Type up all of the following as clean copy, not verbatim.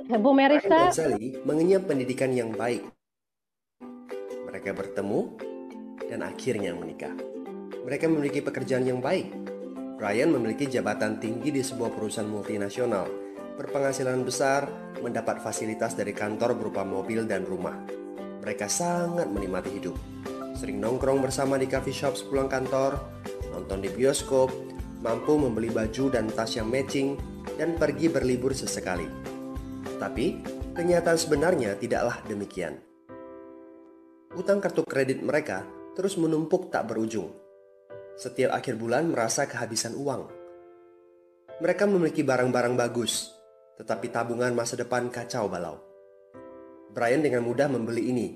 Bu Brian dan Merisa, Sally mengenyam pendidikan yang baik. Mereka bertemu dan akhirnya menikah. Mereka memiliki pekerjaan yang baik. Brian memiliki jabatan tinggi di sebuah perusahaan multinasional, berpenghasilan besar, mendapat fasilitas dari kantor berupa mobil dan rumah. Mereka sangat menikmati hidup. Sering nongkrong bersama di coffee shop sepulang kantor, nonton di bioskop, mampu membeli baju dan tas yang matching, dan pergi berlibur sesekali. Tapi, kenyataan sebenarnya tidaklah demikian. Utang kartu kredit mereka terus menumpuk tak berujung. Setiap akhir bulan merasa kehabisan uang. Mereka memiliki barang-barang bagus, tetapi tabungan masa depan kacau balau. Brian dengan mudah membeli ini,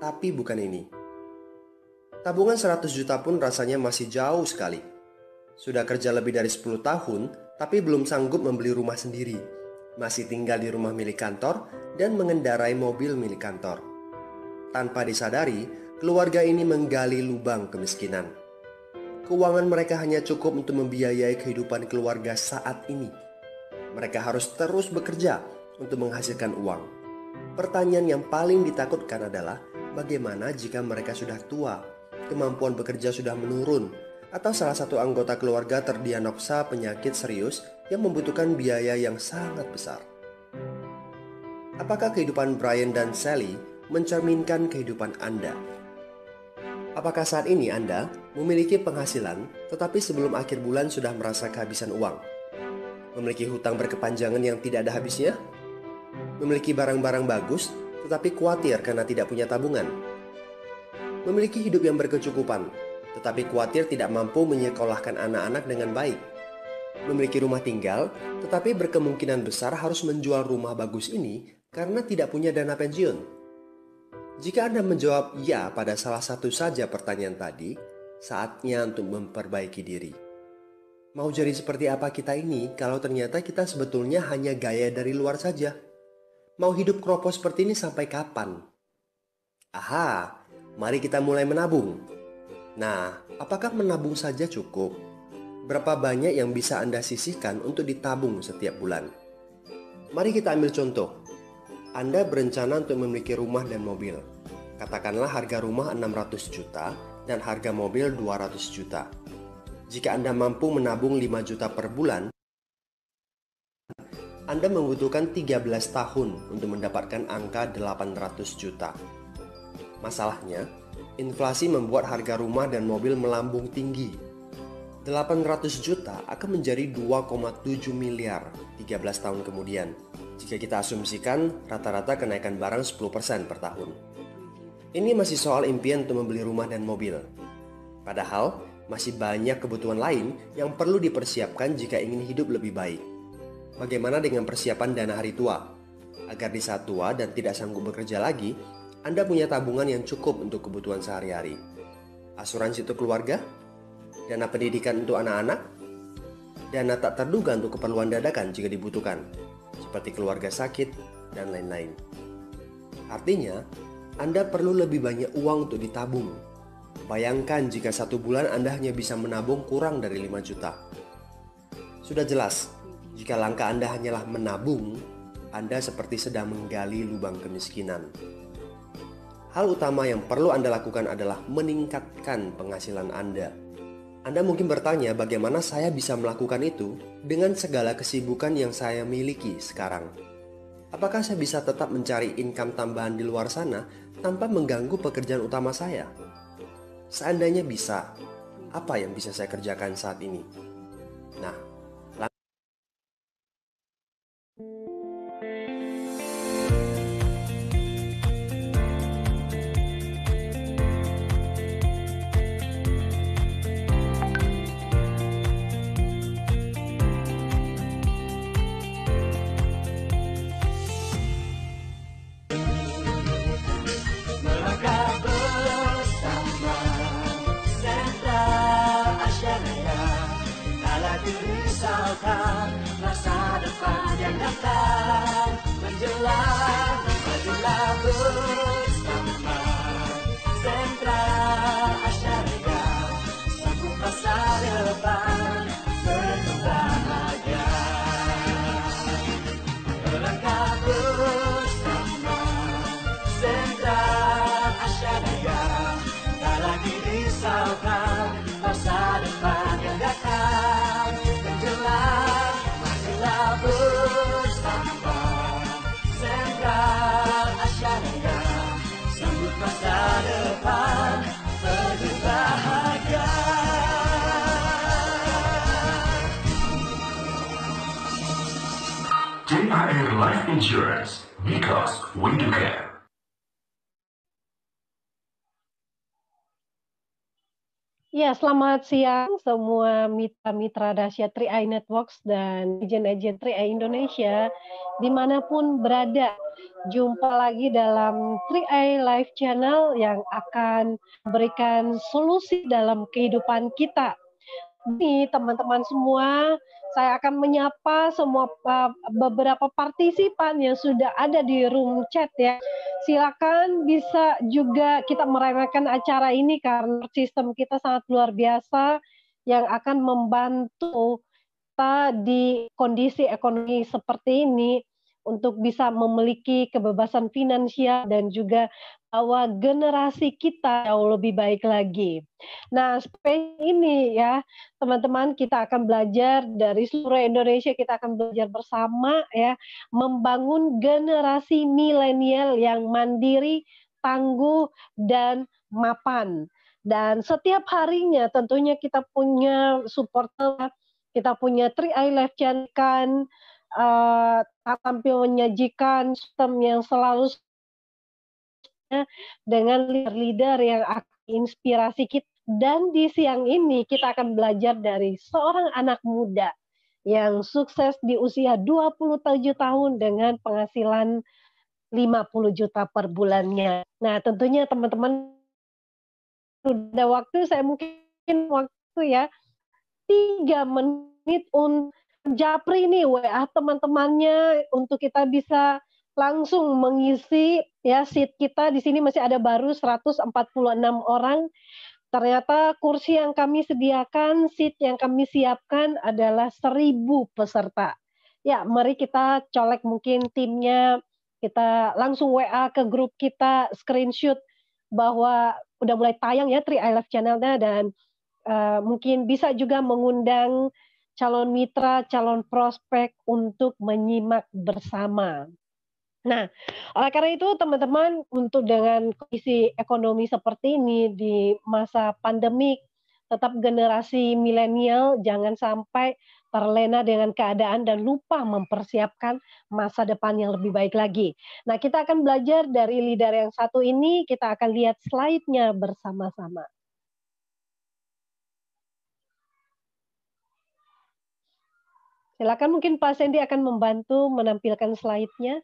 tapi bukan ini. Tabungan 100 juta pun rasanya masih jauh sekali. Sudah kerja lebih dari 10 tahun, tapi belum sanggup membeli rumah sendiri. Masih tinggal di rumah milik kantor dan mengendarai mobil milik kantor. Tanpa disadari, keluarga ini menggali lubang kemiskinan. Keuangan mereka hanya cukup untuk membiayai kehidupan keluarga saat ini. Mereka harus terus bekerja untuk menghasilkan uang. Pertanyaan yang paling ditakutkan adalah bagaimana jika mereka sudah tua, kemampuan bekerja sudah menurun, atau salah satu anggota keluarga terdiagnosa penyakit serius yang membutuhkan biaya yang sangat besar. Apakah kehidupan Brian dan Sally mencerminkan kehidupan Anda? Apakah saat ini Anda memiliki penghasilan tetapi sebelum akhir bulan sudah merasa kehabisan uang? Memiliki hutang berkepanjangan yang tidak ada habisnya? Memiliki barang-barang bagus tetapi khawatir karena tidak punya tabungan? Memiliki hidup yang berkecukupan tetapi khawatir tidak mampu menyekolahkan anak-anak dengan baik? Memiliki rumah tinggal tetapi berkemungkinan besar harus menjual rumah bagus ini karena tidak punya dana pensiun? Jika Anda menjawab ya pada salah satu saja pertanyaan tadi, saatnya untuk memperbaiki diri. Mau jadi seperti apa kita ini kalau ternyata kita sebetulnya hanya gaya dari luar saja? Mau hidup kropos seperti ini sampai kapan? Aha, mari kita mulai menabung. Nah, apakah menabung saja cukup? Berapa banyak yang bisa Anda sisihkan untuk ditabung setiap bulan? Mari kita ambil contoh. Anda berencana untuk memiliki rumah dan mobil. Katakanlah harga rumah 600 juta dan harga mobil 200 juta. Jika Anda mampu menabung 5 juta per bulan, Anda membutuhkan 13 tahun untuk mendapatkan angka 800 juta. Masalahnya, inflasi membuat harga rumah dan mobil melambung tinggi. 800 juta akan menjadi 2,7 miliar 13 tahun kemudian. Jika kita asumsikan rata-rata kenaikan barang 10% per tahun. Ini masih soal impian untuk membeli rumah dan mobil. Padahal masih banyak kebutuhan lain yang perlu dipersiapkan jika ingin hidup lebih baik. Bagaimana dengan persiapan dana hari tua? Agar di saat tua dan tidak sanggup bekerja lagi, Anda punya tabungan yang cukup untuk kebutuhan sehari-hari. Asuransi untuk keluarga? Dana pendidikan untuk anak-anak? Dana tak terduga untuk keperluan dadakan jika dibutuhkan, seperti keluarga sakit, dan lain-lain. Artinya, Anda perlu lebih banyak uang untuk ditabung. Bayangkan jika satu bulan Anda hanya bisa menabung kurang dari 5 juta. Sudah jelas, jika langkah Anda hanyalah menabung, Anda seperti sedang menggali lubang kemiskinan. Hal utama yang perlu Anda lakukan adalah meningkatkan penghasilan Anda. Anda mungkin bertanya bagaimana saya bisa melakukan itu dengan segala kesibukan yang saya miliki sekarang. Apakah saya bisa tetap mencari income tambahan di luar sana tanpa mengganggu pekerjaan utama saya? Seandainya bisa, apa yang bisa saya kerjakan saat ini? Nah, Melangkah bersama Sentra Asyaraya, tak lagi risaukan masa depan yang datang menjelang. Majulah bersama Sentra Asyaraya, sambut masa depan penuh bahagia. Melangkah bersama risaukan masa depan yang datang. Menjelang majulah bersama Sentral Asyaraya, sambut masa depan penuh bahagia. JIR Life Insurance, because we do care. Ya, selamat siang semua mitra-mitra dahsyat 3i Networks dan agen-agen 3i Indonesia dimanapun berada. Jumpa lagi dalam 3i Live Channel yang akan memberikan solusi dalam kehidupan kita. Ini teman-teman semua, saya akan menyapa semua beberapa partisipan yang sudah ada di room chat ya. Silakan bisa juga kita meramaikan acara ini karena sistem kita sangat luar biasa yang akan membantu kita di kondisi ekonomi seperti ini untuk bisa memiliki kebebasan finansial dan juga bahwa generasi kita jauh lebih baik lagi. Nah, seperti ini ya, teman-teman, kita akan belajar dari seluruh Indonesia, kita akan belajar bersama ya, membangun generasi milenial yang mandiri, tangguh, dan mapan. Dan setiap harinya tentunya kita punya supporter, kita punya 3i Live Channel kan, tampil menyajikan sistem yang selalu dengan leader-leader yang akan inspirasi kita. Dan di siang ini kita akan belajar dari seorang anak muda yang sukses di usia 27 tahun dengan penghasilan 50 juta per bulannya. Nah, tentunya teman-teman sudah waktu, saya mungkin waktu ya 3 menit untuk japri nih WA teman-temannya untuk kita bisa langsung mengisi ya seat kita. Di sini masih ada baru 146 orang. Ternyata kursi yang kami sediakan, seat yang kami siapkan adalah 1.000 peserta. Ya, mari kita colek mungkin timnya, kita langsung WA ke grup kita, screenshot bahwa udah mulai tayang ya 3i Live Channel-nya, dan mungkin bisa juga mengundang calon mitra, calon prospek untuk menyimak bersama. Nah, oleh karena itu teman-teman, untuk dengan kondisi ekonomi seperti ini di masa pandemik, tetap generasi milenial jangan sampai terlena dengan keadaan dan lupa mempersiapkan masa depan yang lebih baik lagi. Nah, kita akan belajar dari leader yang satu ini, kita akan lihat slide-nya bersama-sama. Silakan, mungkin Pak Sandy akan membantu menampilkan slide-nya.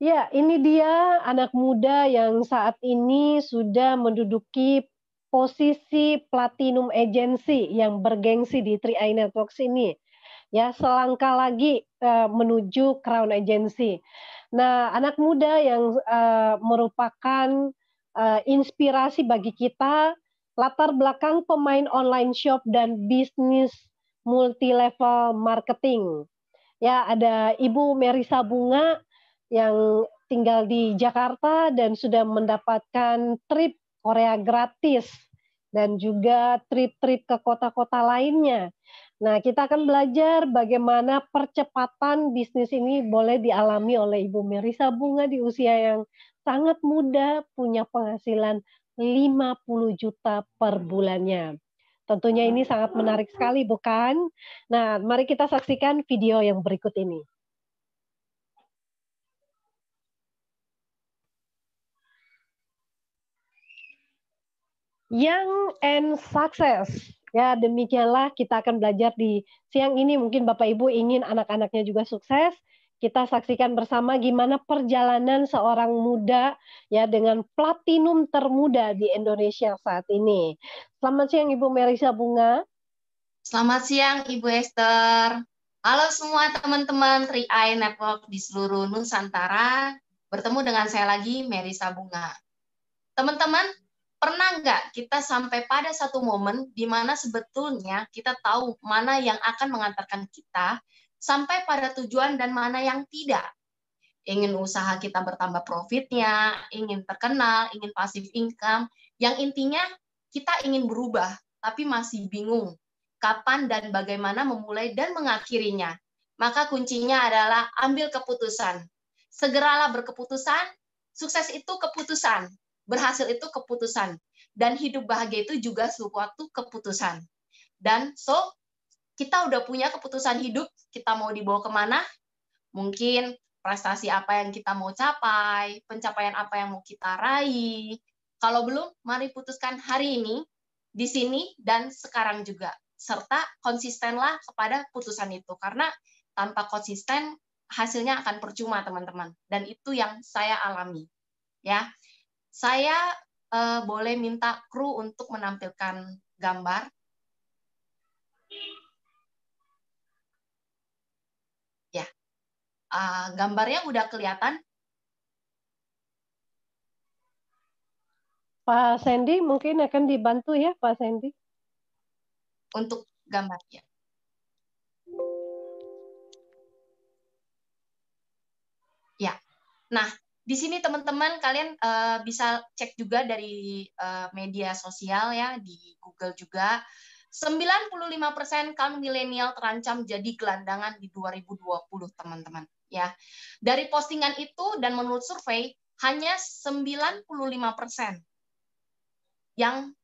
Ya, ini dia anak muda yang saat ini sudah menduduki posisi Platinum Agency yang bergengsi di 3i Networks ini. Ya, selangkah lagi menuju Crown Agency. Nah, anak muda yang merupakan inspirasi bagi kita, latar belakang pemain online shop dan bisnis multi-level marketing. Ya, ada Ibu Merisa Bunga yang tinggal di Jakarta dan sudah mendapatkan trip Korea gratis dan juga trip-trip ke kota-kota lainnya. Nah, kita akan belajar bagaimana percepatan bisnis ini boleh dialami oleh Ibu Merisa Bunga di usia yang sangat muda, punya penghasilan 50 juta per bulannya. Tentunya ini sangat menarik sekali, bukan? Nah, mari kita saksikan video yang berikut ini. Young and Success. Ya, demikianlah kita akan belajar di siang ini. Mungkin Bapak Ibu ingin anak-anaknya juga sukses. Kita saksikan bersama gimana perjalanan seorang muda ya dengan platinum termuda di Indonesia saat ini. Selamat siang Ibu Merisa Bunga. Selamat siang Ibu Esther. Halo semua teman-teman 3i Network di seluruh Nusantara. Bertemu dengan saya lagi, Merisa Bunga. Teman-teman, pernah nggak kita sampai pada satu momen di mana sebetulnya kita tahu mana yang akan mengantarkan kita sampai pada tujuan dan mana yang tidak? ingin usaha kita bertambah profitnya, ingin terkenal, ingin passive income, yang intinya kita ingin berubah, tapi masih bingung kapan dan bagaimana memulai dan mengakhirinya. Maka kuncinya adalah ambil keputusan. Segeralah berkeputusan, sukses itu keputusan, berhasil itu keputusan, dan hidup bahagia itu juga suatu keputusan. Dan kita udah punya keputusan hidup, kita mau dibawa kemana, mungkin prestasi apa yang kita mau capai, pencapaian apa yang mau kita raih. Kalau belum, mari putuskan hari ini, di sini, dan sekarang juga. Serta konsistenlah kepada putusan itu. Karena tanpa konsisten, hasilnya akan percuma, teman-teman. Dan itu yang saya alami. Ya, saya boleh minta kru untuk menampilkan gambar. Ya, gambarnya udah kelihatan. Pak Sandy mungkin akan dibantu ya, Pak Sandy. Untuk gambarnya. Ya, nah di sini teman-teman kalian bisa cek juga dari media sosial ya, di Google juga. 95% kaum milenial terancam jadi gelandangan di 2020, teman-teman. Ya, dari postingan itu dan menurut survei hanya 95% yang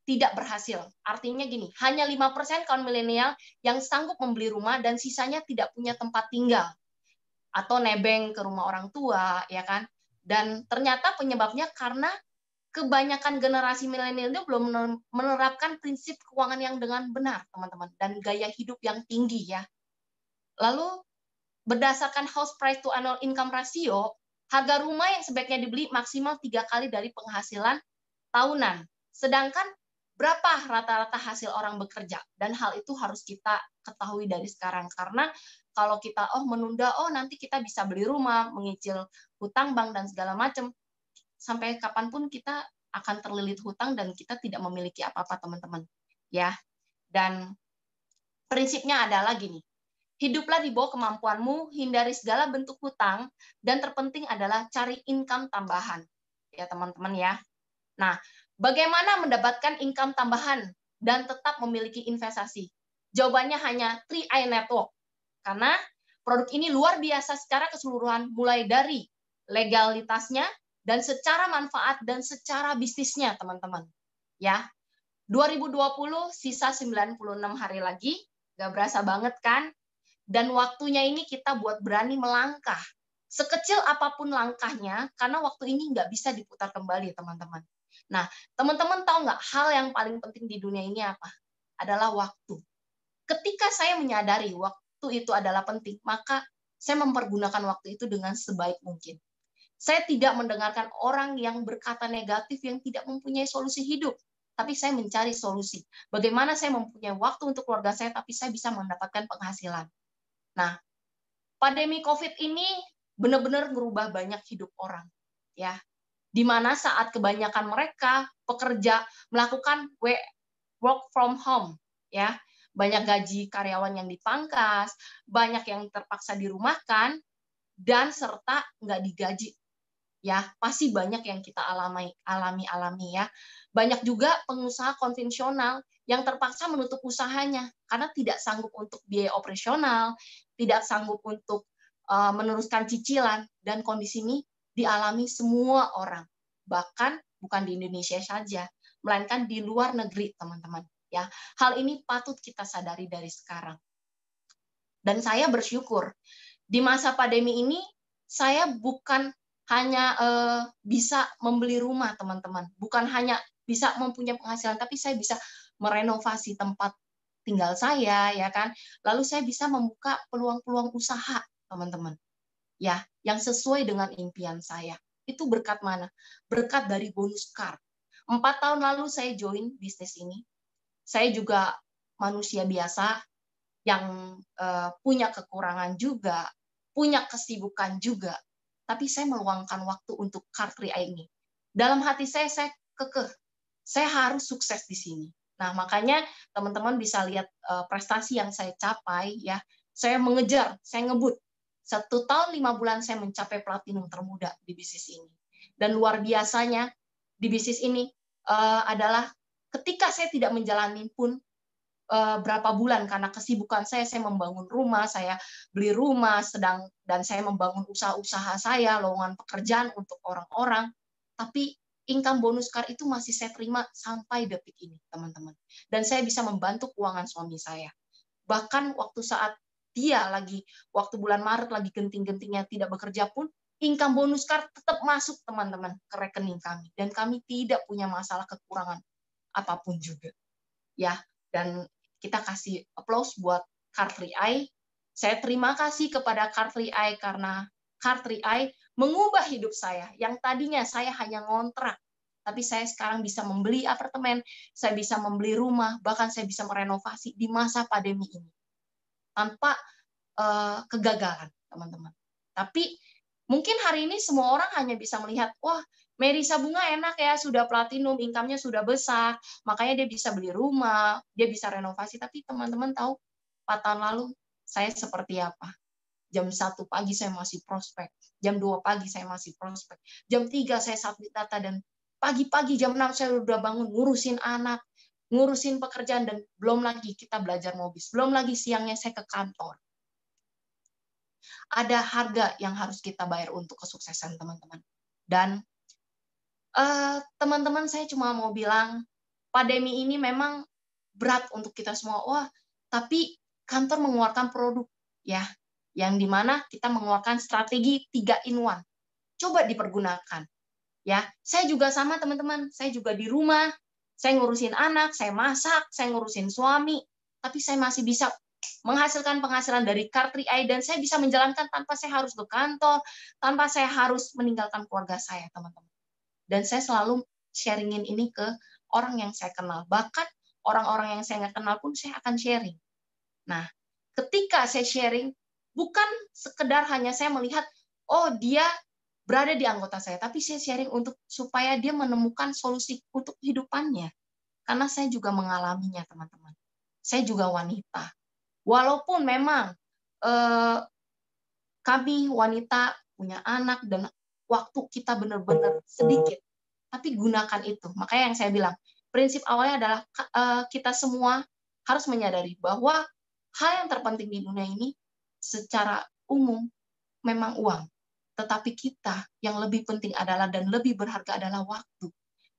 tidak berhasil. Artinya gini, hanya 5% kaum milenial yang sanggup membeli rumah dan sisanya tidak punya tempat tinggal atau nebeng ke rumah orang tua, ya kan? Dan ternyata penyebabnya karena kebanyakan generasi milenial itu belum menerapkan prinsip keuangan yang dengan benar, teman-teman, dan gaya hidup yang tinggi ya. Lalu berdasarkan house price to annual income ratio, harga rumah yang sebaiknya dibeli maksimal 3 kali dari penghasilan tahunan. Sedangkan berapa rata-rata hasil orang bekerja? Dan hal itu harus kita ketahui dari sekarang. Karena kalau kita menunda, nanti kita bisa beli rumah, mengicil hutang bank dan segala macam, sampai kapanpun kita akan terlilit hutang dan kita tidak memiliki apa-apa, teman-teman. Ya. Dan prinsipnya adalah gini. Hiduplah di bawah kemampuanmu, hindari segala bentuk hutang, dan terpenting adalah cari income tambahan. Ya, teman-teman ya. Nah, bagaimana mendapatkan income tambahan dan tetap memiliki investasi? Jawabannya hanya 3i Network. Karena produk ini luar biasa secara keseluruhan, mulai dari legalitasnya dan secara manfaat dan secara bisnisnya, teman-teman. Ya. 2020 sisa 96 hari lagi, gak berasa banget kan? Dan waktunya ini kita buat berani melangkah. Sekecil apapun langkahnya, karena waktu ini nggak bisa diputar kembali, teman-teman. Nah, teman-teman tahu nggak hal yang paling penting di dunia ini apa? Adalah waktu. Ketika saya menyadari waktu itu adalah penting, maka saya mempergunakan waktu itu dengan sebaik mungkin. Saya tidak mendengarkan orang yang berkata negatif yang tidak mempunyai solusi hidup, tapi saya mencari solusi. Bagaimana saya mempunyai waktu untuk keluarga saya, tapi saya bisa mendapatkan penghasilan. Nah, pandemi COVID ini benar-benar merubah banyak hidup orang, ya. Di mana saat kebanyakan mereka pekerja melakukan work from home, ya, banyak gaji karyawan yang dipangkas, banyak yang terpaksa dirumahkan, dan serta nggak digaji, ya, pasti banyak yang kita alami ya. Banyak juga pengusaha konvensional yang terpaksa menutup usahanya karena tidak sanggup untuk biaya operasional, tidak sanggup untuk meneruskan cicilan, dan kondisi ini dialami semua orang, bahkan bukan di Indonesia saja, melainkan di luar negeri, teman-teman. Ya, hal ini patut kita sadari dari sekarang. Dan saya bersyukur di masa pandemi ini saya bukan hanya bisa membeli rumah, teman-teman, bukan hanya bisa mempunyai penghasilan, tapi saya bisa merenovasi tempat tinggal saya, ya kan. Lalu saya bisa membuka peluang-peluang usaha, teman-teman, ya, yang sesuai dengan impian saya. Itu berkat mana? Berkat dari bonus card. 4 tahun lalu saya join bisnis ini. Saya juga manusia biasa yang punya kekurangan juga, punya kesibukan juga. Tapi saya meluangkan waktu untuk card 3i ini. Dalam hati saya kekeh. Saya harus sukses di sini. Nah, makanya teman-teman bisa lihat prestasi yang saya capai, ya. Saya mengejar, saya ngebut. 1 tahun 5 bulan saya mencapai platinum termuda di bisnis ini. Dan luar biasanya di bisnis ini adalah ketika saya tidak menjalani pun berapa bulan karena kesibukan saya membangun rumah, saya beli rumah, dan saya membangun usaha-usaha saya, lowongan pekerjaan untuk orang-orang, tapi income bonus car itu masih saya terima sampai detik ini, teman-teman. Dan saya bisa membantu keuangan suami saya. Bahkan waktu saat dia waktu bulan Maret lagi genting-gentingnya tidak bekerja pun, income bonus car tetap masuk, teman-teman, ke rekening kami. Dan kami tidak punya masalah kekurangan apapun juga. Ya, dan kita kasih applause buat Car 3i. Saya terima kasih kepada Car 3i karena Car 3i mengubah hidup saya. Yang tadinya saya hanya ngontrak, tapi saya sekarang bisa membeli apartemen, saya bisa membeli rumah, bahkan saya bisa merenovasi di masa pandemi ini. Tanpa kegagalan, teman-teman. Tapi mungkin hari ini semua orang hanya bisa melihat, wah, Merisa Bunga enak ya, sudah platinum, income-nya sudah besar, makanya dia bisa beli rumah, dia bisa renovasi. Tapi teman-teman tahu, 4 tahun lalu saya seperti apa? Jam 1 pagi saya masih prospek, jam 2 pagi saya masih prospek, jam 3 saya submit data, dan pagi-pagi jam 6 saya udah bangun ngurusin anak, ngurusin pekerjaan, dan belum lagi kita belajar mobis, belum lagi siangnya saya ke kantor. Ada harga yang harus kita bayar untuk kesuksesan, teman-teman. Dan teman-teman, saya cuma mau bilang, pandemi ini memang berat untuk kita semua. Wah, tapi kantor mengeluarkan produk, ya, yang dimana kita mengeluarkan strategi 3-in-1. Coba dipergunakan. Ya, saya juga sama, teman-teman. Saya juga di rumah, saya ngurusin anak, saya masak, saya ngurusin suami, tapi saya masih bisa menghasilkan penghasilan dari Car 3i, dan saya bisa menjalankan tanpa saya harus ke kantor, tanpa saya harus meninggalkan keluarga saya, teman-teman. Dan saya selalu sharingin ini ke orang yang saya kenal. Bahkan orang-orang yang saya nggak kenal pun saya akan sharing. Nah, ketika saya sharing, bukan sekedar hanya saya melihat, oh dia berada di anggota saya, tapi saya sharing supaya dia menemukan solusi untuk kehidupannya. Karena saya juga mengalaminya, teman-teman. Saya juga wanita. Walaupun memang kami wanita punya anak dan waktu kita benar-benar sedikit, tapi gunakan itu. Makanya yang saya bilang, prinsip awalnya adalah kita semua harus menyadari bahwa hal yang terpenting di dunia ini secara umum memang uang. Tetapi kita yang lebih penting adalah dan lebih berharga adalah waktu.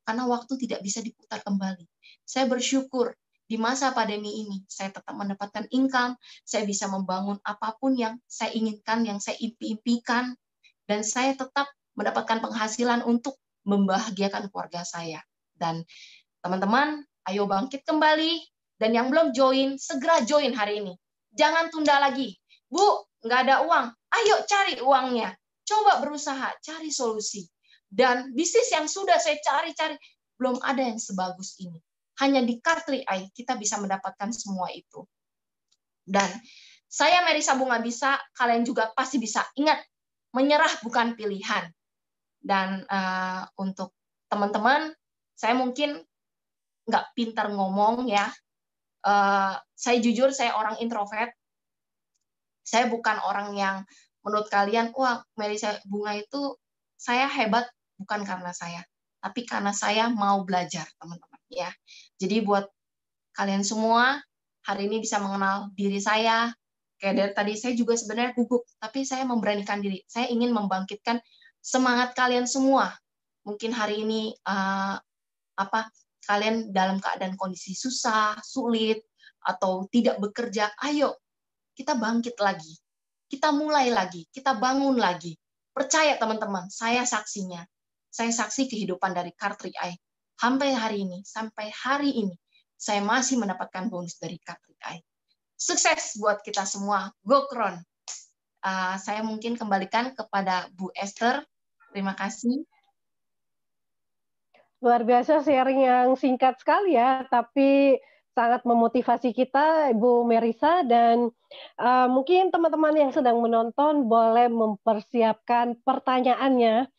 Karena waktu tidak bisa diputar kembali. Saya bersyukur di masa pandemi ini, saya tetap mendapatkan income, saya bisa membangun apapun yang saya inginkan, yang saya impikan, dan saya tetap mendapatkan penghasilan untuk membahagiakan keluarga saya. Dan teman-teman, ayo bangkit kembali. Dan yang belum join, segera join hari ini. Jangan tunda lagi. Bu, nggak ada uang. Ayo cari uangnya. Coba berusaha, cari solusi. Dan bisnis yang sudah saya cari-cari, belum ada yang sebagus ini. Hanya di Car 3i kita bisa mendapatkan semua itu. Dan saya Merisa Bunga bisa, kalian juga pasti bisa. Ingat, menyerah bukan pilihan. Dan untuk teman-teman, saya mungkin nggak pintar ngomong ya. Saya jujur, saya orang introvert. Saya bukan orang yang menurut kalian, wah Merisa Bunga itu saya hebat, bukan karena saya, tapi karena saya mau belajar, teman-teman. Ya, jadi buat kalian semua hari ini bisa mengenal diri saya. Kayak dari tadi saya juga sebenarnya gugup, tapi saya memberanikan diri. Saya ingin membangkitkan semangat kalian semua. Mungkin hari ini kalian dalam keadaan kondisi susah, sulit, atau tidak bekerja. Ayo, kita bangkit lagi. Kita mulai lagi, kita bangun lagi. Percaya teman-teman, saya saksinya. Saya saksi kehidupan dari Car 3i. Sampai hari ini, saya masih mendapatkan bonus dari Car 3i. Sukses buat kita semua. Go Kron. Saya mungkin kembalikan kepada Bu Esther. Terima kasih. Luar biasa sharing yang singkat sekali ya, tapi sangat memotivasi kita, Ibu Merisa. Dan mungkin teman-teman yang sedang menonton boleh mempersiapkan pertanyaannya.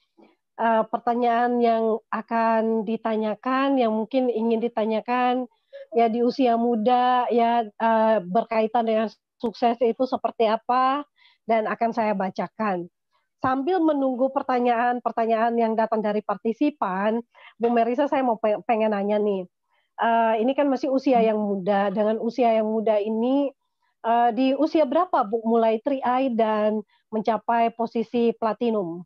Pertanyaan yang akan ditanyakan, yang mungkin ingin ditanyakan ya di usia muda ya, berkaitan dengan sukses itu seperti apa dan akan saya bacakan. Sambil menunggu pertanyaan-pertanyaan yang datang dari partisipan, Bu Merisa, saya mau pengen nanya nih. Ini kan masih usia yang muda. Dengan usia yang muda ini, di usia berapa Bu mulai 3i dan mencapai posisi platinum?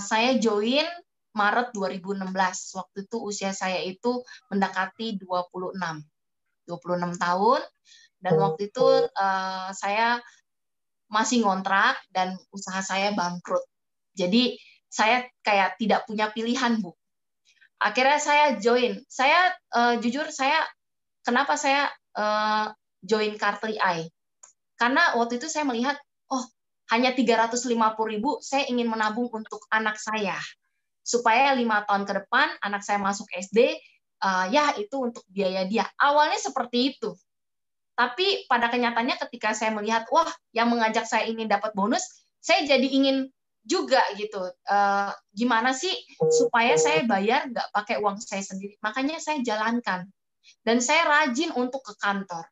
Saya join Maret 2016. Waktu itu usia saya itu mendekati 26 tahun. Dan waktu itu saya masih ngontrak dan usaha saya bangkrut. Jadi saya kayak tidak punya pilihan, Bu. Akhirnya saya join. Saya jujur kenapa saya join Car 3i? Karena waktu itu saya melihat, oh hanya 350.000, saya ingin menabung untuk anak saya. Supaya 5 tahun ke depan anak saya masuk SD, ya itu untuk biaya dia. Awalnya seperti itu. Tapi pada kenyataannya ketika saya melihat, wah yang mengajak saya ini dapat bonus, saya jadi ingin juga gitu. Gimana sih supaya saya bayar nggak pakai uang saya sendiri. Makanya saya jalankan. Dan saya rajin untuk ke kantor.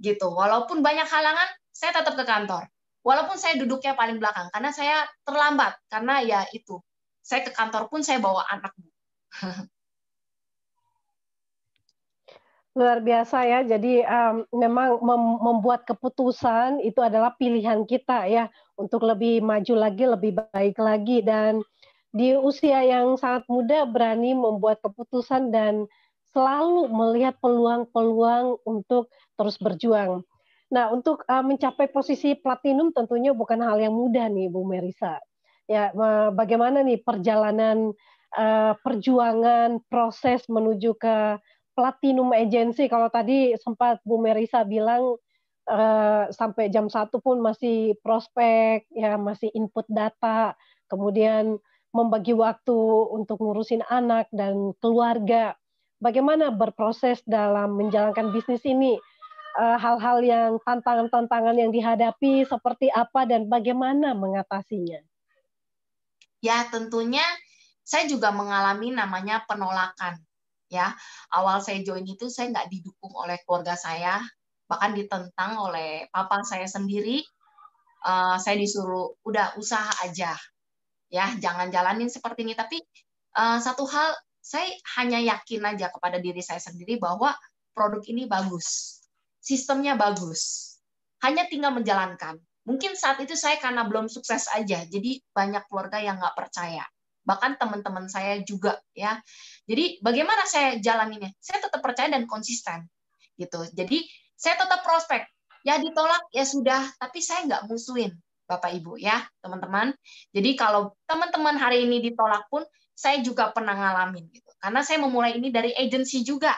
Gitu. Walaupun banyak halangan, saya tetap ke kantor. Walaupun saya duduknya paling belakang, karena saya terlambat. Karena ya itu, saya ke kantor pun saya bawa anak. Luar biasa ya, jadi memang membuat keputusan itu adalah pilihan kita ya, untuk lebih maju lagi, lebih baik lagi, dan di usia yang sangat muda berani membuat keputusan dan selalu melihat peluang-peluang untuk terus berjuang. Nah, untuk mencapai posisi platinum tentunya bukan hal yang mudah nih, Bu Merisa. Ya, bagaimana nih perjalanan perjuangan proses menuju ke Platinum Agency? Kalau tadi sempat Bu Merisa bilang sampai jam 1 pun masih prospek, ya masih input data, kemudian membagi waktu untuk ngurusin anak dan keluarga. Bagaimana berproses dalam menjalankan bisnis ini? Hal-hal yang tantangan-tantangan yang dihadapi seperti apa dan bagaimana mengatasinya? Ya, tentunya saya juga mengalami namanya penolakan. Ya, awal saya join itu saya nggak didukung oleh keluarga saya, bahkan ditentang oleh papa saya sendiri. Saya disuruh udah usaha aja, ya jangan jalanin seperti ini. Tapi satu hal, saya hanya yakin aja kepada diri saya sendiri bahwa produk ini bagus, sistemnya bagus, hanya tinggal menjalankan. Mungkin saat itu saya karena belum sukses aja, jadi banyak keluarga yang nggak percaya. Bahkan teman-teman saya juga ya. Jadi bagaimana saya jalaninnya? Saya tetap percaya dan konsisten gitu. Jadi saya tetap prospek. Ya ditolak ya sudah, tapi saya nggak musuhin Bapak Ibu ya teman-teman. Jadi kalau teman-teman hari ini ditolak pun saya juga pernah ngalamin gitu. Karena saya memulai ini dari agensi juga.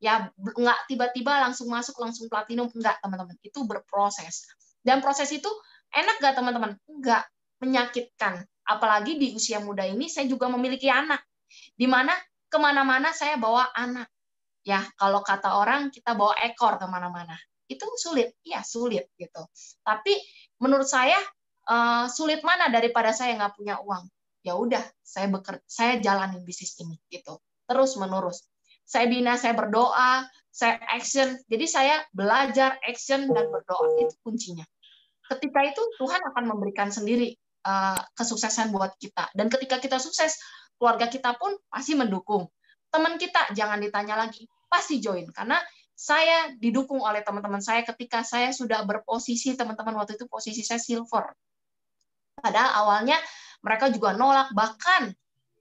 Ya nggak tiba-tiba langsung masuk langsung platinum, enggak teman-teman. Itu berproses. Dan proses itu enak nggak teman-teman? Enggak, menyakitkan. Apalagi di usia muda ini saya juga memiliki anak, di mana kemana-mana saya bawa anak. Ya, kalau kata orang kita bawa ekor kemana-mana. Itu sulit, ya sulit gitu. Tapi menurut saya sulit mana daripada saya nggak punya uang. Ya udah, saya jalanin bisnis ini gitu. Terus menerus. Saya bina, saya berdoa, saya action. Jadi saya belajar, action dan berdoa, itu kuncinya. Ketika itu Tuhan akan memberikan sendiri kesuksesan buat kita. Dan ketika kita sukses, keluarga kita pun pasti mendukung. Teman kita jangan ditanya lagi, pasti join. Karena saya didukung oleh teman-teman saya ketika saya sudah berposisi, teman-teman waktu itu posisi saya silver. Padahal awalnya mereka juga nolak, bahkan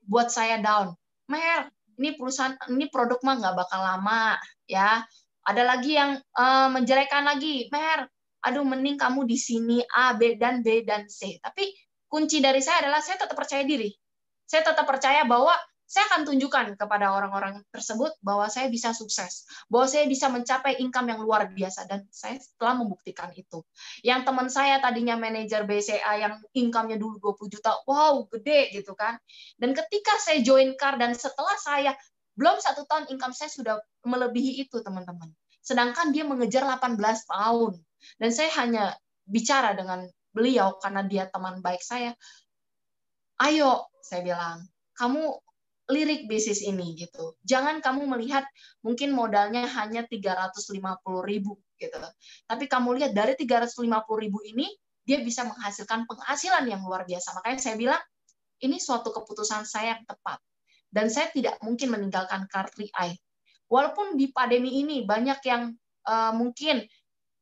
buat saya down. Mer, ini perusahaan, ini produk mah nggak bakal lama, ya. Ada lagi yang menjelekan lagi, Mer, aduh mending kamu di sini A, B, dan C. Tapi kunci dari saya adalah saya tetap percaya diri. Saya tetap percaya bahwa saya akan tunjukkan kepada orang-orang tersebut bahwa saya bisa sukses, bahwa saya bisa mencapai income yang luar biasa, dan saya telah membuktikan itu. Yang teman saya tadinya manajer BCA yang income-nya dulu 20 juta, wow, gede gitu kan. Dan ketika saya join Car dan setelah saya belum 1 tahun income saya sudah melebihi itu, teman-teman. Sedangkan dia mengejar 18 tahun. Dan saya hanya bicara dengan beliau karena dia teman baik saya. Ayo, saya bilang, kamu lirik bisnis ini gitu. Jangan kamu melihat mungkin modalnya hanya 350.000. gitu. Tapi kamu lihat dari 350.000 ini dia bisa menghasilkan penghasilan yang luar biasa. Makanya saya bilang ini suatu keputusan saya yang tepat. Dan saya tidak mungkin meninggalkan Eye. Walaupun di pandemi ini banyak yang mungkin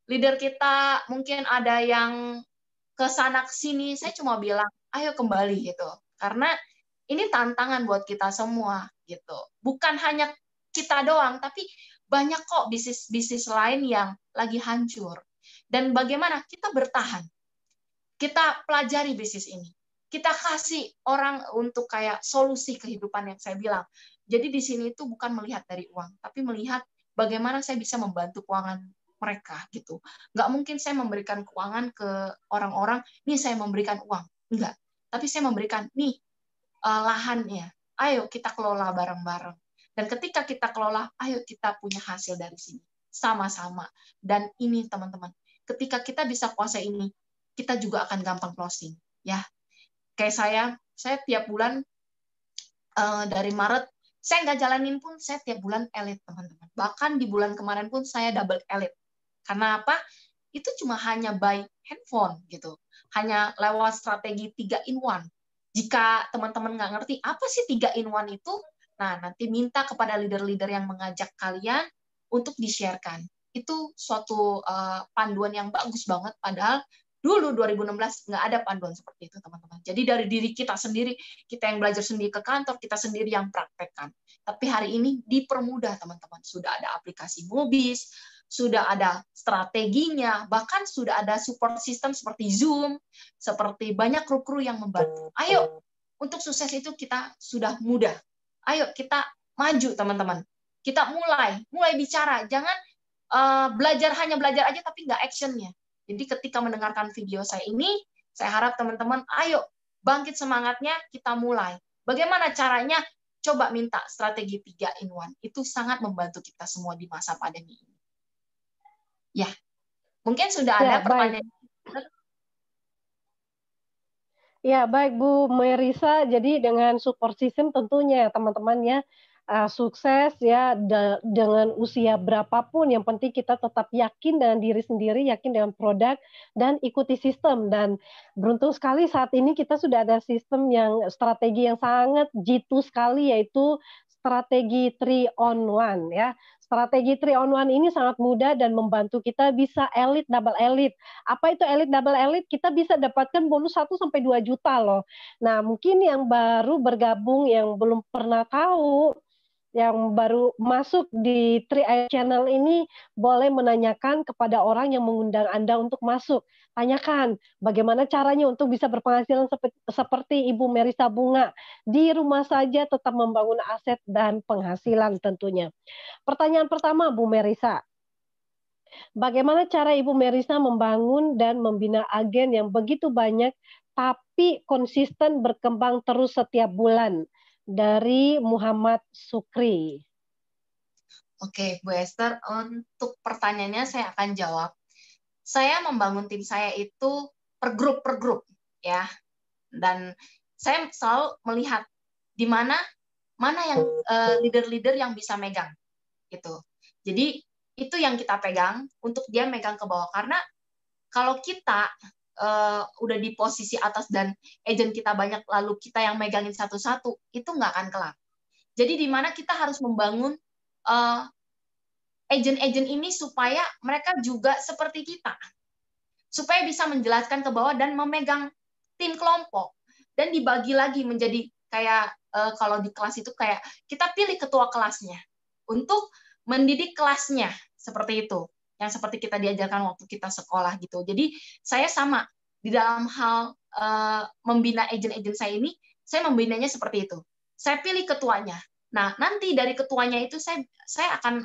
leader kita mungkin ada yang ke sana ke sini, saya cuma bilang ayo kembali gitu. Karena ini tantangan buat kita semua gitu. Bukan hanya kita doang, tapi banyak kok bisnis-bisnis lain yang lagi hancur. Dan bagaimana kita bertahan? Kita pelajari bisnis ini. Kita kasih orang untuk kayak solusi kehidupan yang saya bilang. Jadi di sini itu bukan melihat dari uang, tapi melihat bagaimana saya bisa membantu keuangan mereka gitu. Nggak mungkin saya memberikan keuangan ke orang-orang, nih saya memberikan uang. Enggak. Tapi saya memberikan, nih lahannya. Ayo kita kelola bareng-bareng. Dan ketika kita kelola, ayo kita punya hasil dari sini. Sama-sama. Dan ini teman-teman, ketika kita bisa kuasai ini, kita juga akan gampang closing. Ya, kayak saya tiap bulan dari Maret, saya nggak jalanin pun, saya tiap bulan elite, teman-teman. Bahkan di bulan kemarin pun saya double elite. Karena apa? Itu cuma hanya buy handphone gitu. Hanya lewat strategi 3-in-1. Jika teman-teman nggak ngerti apa sih 3-in-1 itu, nah nanti minta kepada leader-leader yang mengajak kalian untuk di-sharekan. Itu suatu panduan yang bagus banget, padahal dulu 2016 nggak ada panduan seperti itu, teman-teman. Jadi dari diri kita sendiri, kita yang belajar sendiri ke kantor, kita sendiri yang praktekkan. Tapi hari ini dipermudah, teman-teman. Sudah ada aplikasi Mobis, sudah ada strateginya, bahkan sudah ada support system seperti Zoom, seperti banyak kru-kru yang membantu. Ayo, untuk sukses itu kita sudah mudah. Ayo kita maju, teman-teman. Kita mulai bicara. Jangan hanya belajar aja tapi nggak actionnya. Jadi ketika mendengarkan video saya ini, saya harap teman-teman, ayo bangkit semangatnya, kita mulai. Bagaimana caranya? Coba minta strategi 3-in-1. Itu sangat membantu kita semua di masa pandemi ini. Ya, mungkin sudah ada pertanyaan. Ya, baik Bu Merisa. Jadi dengan support system tentunya teman-teman ya, sukses ya dengan usia berapapun, yang penting kita tetap yakin dengan diri sendiri, yakin dengan produk, dan ikuti sistem. Dan beruntung sekali saat ini kita sudah ada sistem yang strategi yang sangat jitu sekali, yaitu strategi 3-on-1 ya. Strategi 3-on-1 ini sangat mudah dan membantu kita bisa elite, double elite. Apa itu elite, double elite? Kita bisa dapatkan bonus 1-2 juta loh. Nah, mungkin yang baru bergabung, yang belum pernah tahu, yang baru masuk di 3i Channel ini, boleh menanyakan kepada orang yang mengundang Anda untuk masuk. Tanyakan bagaimana caranya untuk bisa berpenghasilan seperti Ibu Merisa Bunga. Di rumah saja tetap membangun aset dan penghasilan tentunya. Pertanyaan pertama, Bu Merisa. Bagaimana cara Ibu Merisa membangun dan membina agen yang begitu banyak, tapi konsisten berkembang terus setiap bulan? Dari Muhammad Sukri. Oke, Bu Esther, untuk pertanyaannya saya akan jawab. Saya membangun tim saya itu per grup ya. Dan saya selalu melihat di mana yang leader-leader yang bisa megang gitu. Jadi itu yang kita pegang untuk dia megang ke bawah, karena kalau kita udah di posisi atas dan agent kita banyak, lalu kita yang megangin satu-satu, itu nggak akan kelar. Jadi di mana kita harus membangun agent-agent ini supaya mereka juga seperti kita, supaya bisa menjelaskan ke bawah dan memegang tim kelompok, dan dibagi lagi menjadi kayak kalau di kelas itu kayak kita pilih ketua kelasnya untuk mendidik kelasnya, seperti itu. Yang seperti kita diajarkan waktu kita sekolah gitu. Jadi saya sama di dalam hal membina agent-agent saya ini, saya membinanya seperti itu. Saya pilih ketuanya. Nah, nanti dari ketuanya itu saya akan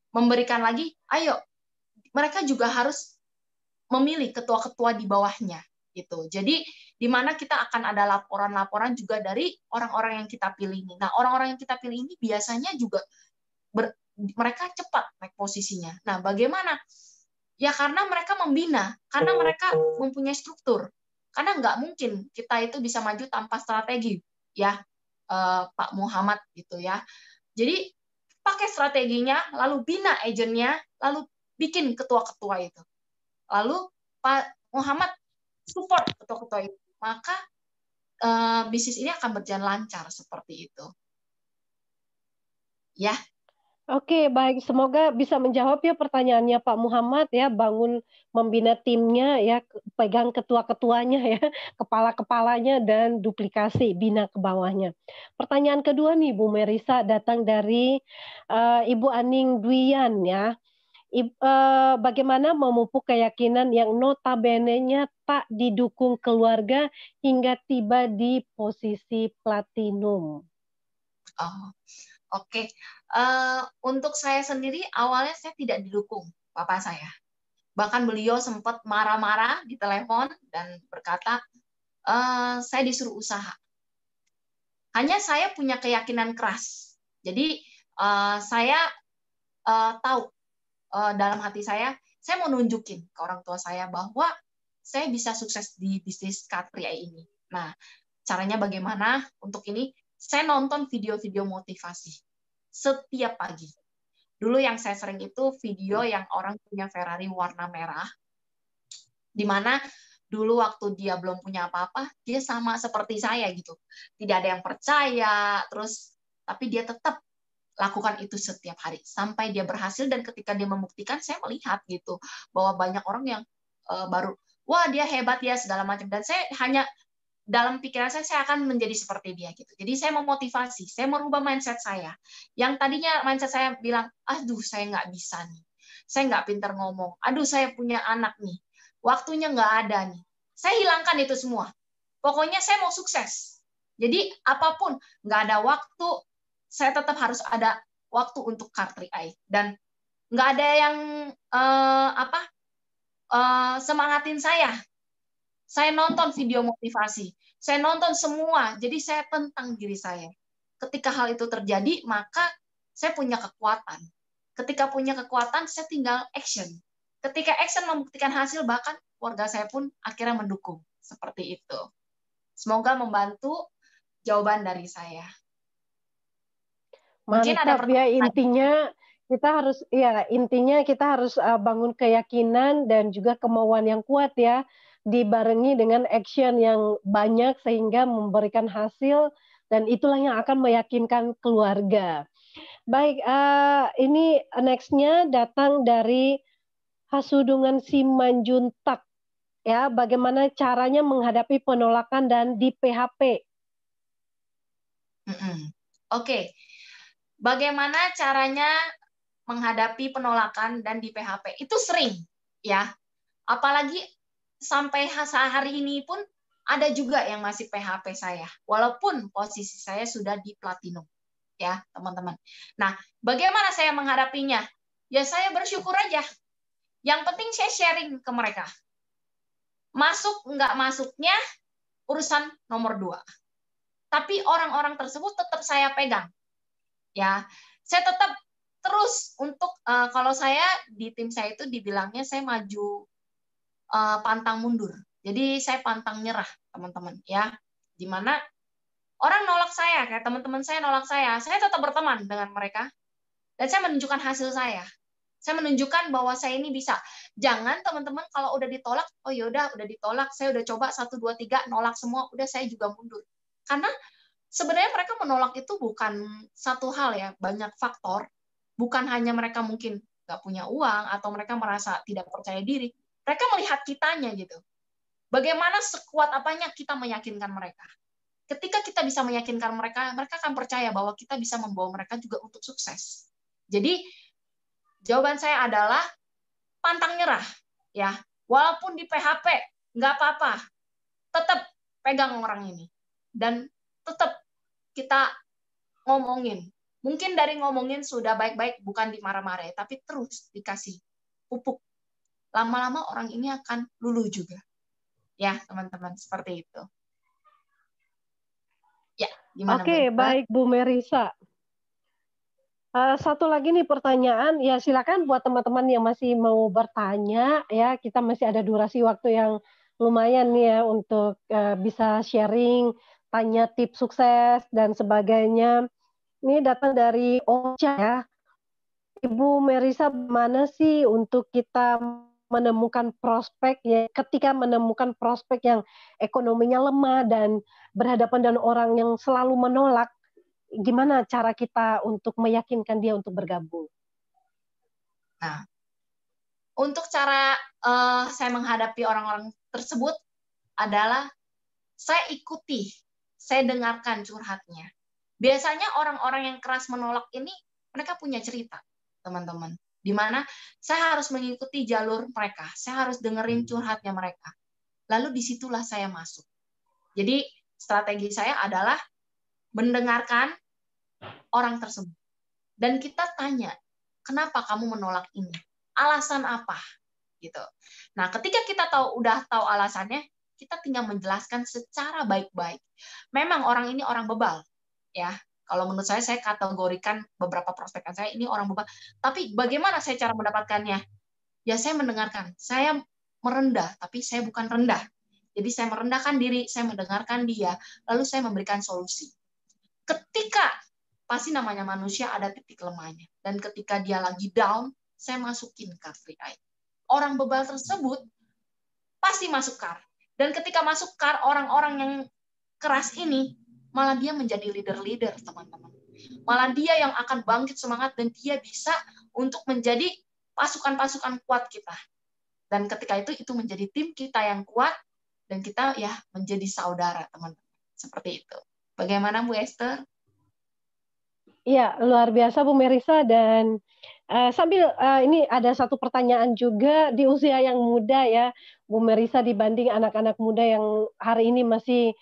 memberikan lagi, ayo mereka juga harus memilih ketua-ketua di bawahnya gitu. Jadi di mana kita akan ada laporan-laporan juga dari orang-orang yang kita pilih ini. Nah, orang-orang yang kita pilih ini biasanya juga mereka cepat naik posisinya. Nah, bagaimana? Ya karena mereka membina, karena mereka mempunyai struktur. Karena nggak mungkin kita itu bisa maju tanpa strategi, ya Pak Muhammad gitu ya. Jadi pakai strateginya, lalu bina agennya, lalu bikin ketua-ketua itu. Lalu Pak Muhammad support ketua-ketua itu, maka bisnis ini akan berjalan lancar seperti itu. Ya. Oke, baik. Semoga bisa menjawab ya pertanyaannya Pak Muhammad ya, bangun membina timnya ya, pegang ketua-ketuanya ya, kepala-kepalanya dan duplikasi bina ke bawahnya. Pertanyaan kedua nih Bu Merisa datang dari Ibu Aning Dwian ya. Bagaimana memupuk keyakinan yang notabene-nya tak didukung keluarga hingga tiba di posisi platinum? Oh, oke. Untuk saya sendiri awalnya saya tidak didukung papa saya. Bahkan beliau sempat marah-marah di telepon dan berkata, saya disuruh usaha. Hanya saya punya keyakinan keras. Jadi saya tahu dalam hati saya mau nunjukin ke orang tua saya bahwa saya bisa sukses di bisnis Katria ini. Nah, caranya bagaimana? Untuk ini saya nonton video-video motivasi setiap pagi. Dulu yang saya sering itu video yang orang punya Ferrari warna merah, di mana dulu waktu dia belum punya apa-apa, dia sama seperti saya gitu. Tidak ada yang percaya, terus tapi dia tetap lakukan itu setiap hari sampai dia berhasil, dan ketika dia membuktikan, saya melihat gitu bahwa banyak orang yang baru, wah dia hebat ya segala macam, dan saya hanya dalam pikiran saya akan menjadi seperti dia gitu. Jadi saya memotivasi, saya merubah mindset saya. Yang tadinya mindset saya bilang, aduh saya nggak bisa nih, saya nggak pintar ngomong, aduh saya punya anak nih, waktunya nggak ada nih. Saya hilangkan itu semua. Pokoknya saya mau sukses. Jadi apapun, nggak ada waktu, saya tetap harus ada waktu untuk Car3i. Dan nggak ada yang semangatin saya. Saya nonton video motivasi, saya nonton semua, jadi saya tentang diri saya. Ketika hal itu terjadi, maka saya punya kekuatan. Ketika punya kekuatan, saya tinggal action. Ketika action membuktikan hasil, bahkan keluarga saya pun akhirnya mendukung. Seperti itu. Semoga membantu jawaban dari saya. Mungkin ada ya, intinya kita harus bangun keyakinan dan juga kemauan yang kuat ya, dibarengi dengan action yang banyak sehingga memberikan hasil, dan itulah yang akan meyakinkan keluarga. Baik, ini next-nya datang dari Hasudungan Simanjuntak ya, bagaimana caranya menghadapi penolakan dan di PHP? Oke. Bagaimana caranya menghadapi penolakan dan di PHP? Itu sering ya. Apalagi sampai hari ini pun ada juga yang masih PHP saya, walaupun posisi saya sudah di platinum, ya teman-teman. Nah, bagaimana saya menghadapinya? Ya saya bersyukur aja. Yang penting saya sharing ke mereka. Masuk nggak masuknya urusan nomor 2. Tapi orang-orang tersebut tetap saya pegang. Ya, saya tetap terus untuk kalau saya di tim saya itu dibilangnya saya maju pantang mundur. Jadi saya pantang nyerah, teman-teman, ya. Dimana orang nolak saya, kayak teman-teman saya nolak saya tetap berteman dengan mereka, dan saya menunjukkan hasil saya. Saya menunjukkan bahwa saya ini bisa. Jangan teman-teman kalau udah ditolak, oh yaudah udah ditolak, saya udah coba 1, 2, 3, nolak semua, udah saya juga mundur. Karena sebenarnya mereka menolak itu bukan satu hal ya, banyak faktor. Bukan hanya mereka mungkin nggak punya uang atau mereka merasa tidak percaya diri. Mereka melihat kitanya gitu. Bagaimana sekuat apanya kita meyakinkan mereka. Ketika kita bisa meyakinkan mereka, mereka akan percaya bahwa kita bisa membawa mereka juga untuk sukses. Jadi jawaban saya adalah pantang nyerah, ya. Walaupun di PHP nggak apa-apa, tetap pegang orang ini dan tetap kita ngomongin. Mungkin dari ngomongin sudah baik-baik, bukan dimarah-marah, tapi terus dikasih pupuk. Lama-lama orang ini akan luluh juga. Ya, teman-teman, seperti itu. Ya, gimana? Oke, baik Bu Merisa. Satu lagi nih pertanyaan, ya silakan buat teman-teman yang masih mau bertanya, ya kita masih ada durasi waktu yang lumayan nih ya untuk bisa sharing, tanya tips sukses dan sebagainya. Ini datang dari Ocha ya. Ibu Merisa, mana sih untuk kita menemukan prospek ya, ketika menemukan prospek yang ekonominya lemah dan berhadapan dengan orang yang selalu menolak, gimana cara kita untuk meyakinkan dia untuk bergabung? Nah, untuk cara saya menghadapi orang-orang tersebut adalah saya ikuti, saya dengarkan curhatnya. Biasanya orang-orang yang keras menolak ini, mereka punya cerita, teman-teman. Di mana saya harus mengikuti jalur mereka, saya harus dengerin curhatnya mereka. Lalu disitulah saya masuk. Jadi strategi saya adalah mendengarkan orang tersebut. Dan kita tanya, kenapa kamu menolak ini? Alasan apa? Gitu. Nah, ketika kita udah tahu alasannya, kita tinggal menjelaskan secara baik-baik. Memang orang ini orang bebal, ya. Kalau menurut saya kategorikan beberapa prospekan saya ini orang bebal. Tapi bagaimana saya cara mendapatkannya? Ya saya mendengarkan. Saya merendah, tapi saya bukan rendah. Jadi saya merendahkan diri, saya mendengarkan dia, lalu saya memberikan solusi. Ketika pasti namanya manusia ada titik lemahnya, dan ketika dia lagi down, saya masukin car free eye. Orang bebal tersebut pasti masuk car. Dan ketika masuk car, orang-orang yang keras ini malah dia menjadi leader-leader, teman-teman. Malah dia yang akan bangkit semangat dan dia bisa untuk menjadi pasukan-pasukan kuat kita. Dan ketika itu menjadi tim kita yang kuat dan kita ya menjadi saudara, teman-teman. Seperti itu. Bagaimana Bu Esther? Iya, luar biasa Bu Merisa. Dan sambil ini ada satu pertanyaan juga, di usia yang muda ya Bu Merisa, dibanding anak-anak muda yang hari ini masih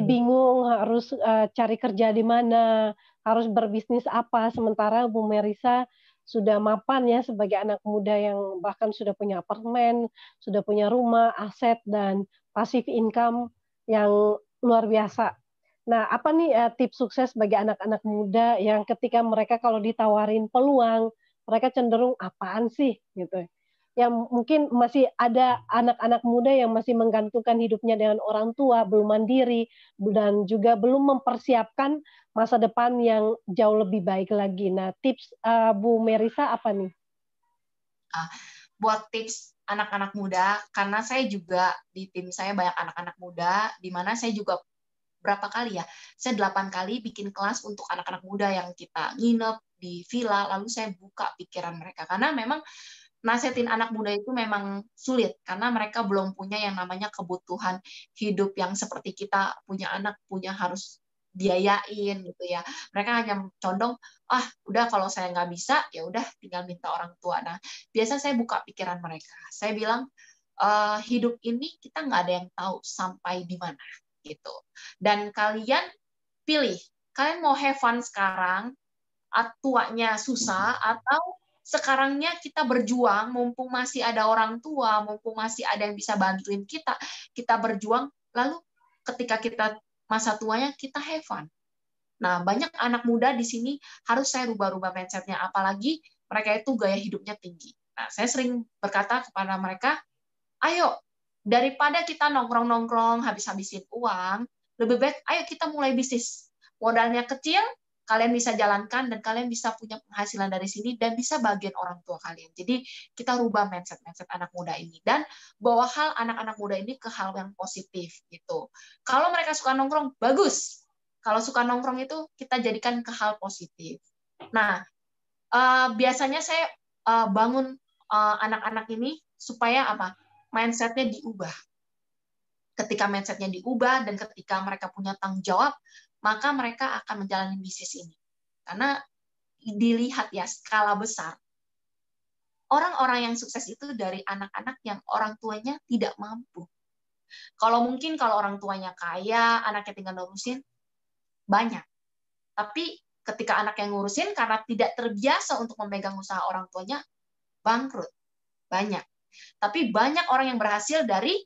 bingung harus cari kerja di mana, harus berbisnis apa, sementara Bu Merisa sudah mapan ya sebagai anak muda yang bahkan sudah punya apartemen, sudah punya rumah, aset, dan pasif income yang luar biasa. Nah, apa nih tips sukses bagi anak-anak muda yang ketika mereka kalau ditawarin peluang, mereka cenderung apaan sih gitu. Yang mungkin masih ada anak-anak muda yang masih menggantungkan hidupnya dengan orang tua, belum mandiri, dan juga belum mempersiapkan masa depan yang jauh lebih baik lagi. Nah, tips Bu Merisa apa nih? Buat tips anak-anak muda, karena saya juga di tim saya banyak anak-anak muda, di mana saya juga berapa kali ya? Saya 8 kali bikin kelas untuk anak-anak muda yang kita nginep di villa, lalu saya buka pikiran mereka. Karena memang nasihatin anak muda itu memang sulit, karena mereka belum punya yang namanya kebutuhan hidup yang seperti kita punya anak, punya harus biayain gitu ya. Mereka hanya condong, udah kalau saya nggak bisa, ya udah tinggal minta orang tua. Nah, biasa saya buka pikiran mereka. Saya bilang, hidup ini kita nggak ada yang tahu sampai di mana gitu. Dan kalian pilih, kalian mau have fun sekarang, tuanya susah, atau sekarangnya kita berjuang, mumpung masih ada orang tua, mumpung masih ada yang bisa bantuin kita berjuang, lalu ketika kita masa tuanya, kita have fun. Nah, banyak anak muda di sini harus saya rubah-rubah mindset-nya, apalagi mereka itu gaya hidupnya tinggi. Nah, saya sering berkata kepada mereka, ayo, daripada kita nongkrong-nongkrong, habis-habisin uang, lebih baik ayo kita mulai bisnis. Modalnya kecil, kalian bisa jalankan, dan kalian bisa punya penghasilan dari sini, dan bisa bagian orang tua kalian. Jadi, kita rubah mindset-mindset anak muda ini. Dan bawa hal anak-anak muda ini ke hal yang positif. Gitu. Kalau mereka suka nongkrong, bagus. Kalau suka nongkrong itu, kita jadikan ke hal positif. Nah, biasanya saya bangun anak-anak ini supaya apa? Mindset-nya diubah. Ketika mindset-nya diubah dan ketika mereka punya tanggung jawab, maka mereka akan menjalani bisnis ini. Karena dilihat ya skala besar, orang-orang yang sukses itu dari anak-anak yang orang tuanya tidak mampu. Kalau orang tuanya kaya, anaknya tinggal ngurusin, banyak. Tapi ketika anak yang ngurusin karena tidak terbiasa untuk memegang usaha orang tuanya, bangkrut. Banyak. Tapi banyak orang yang berhasil dari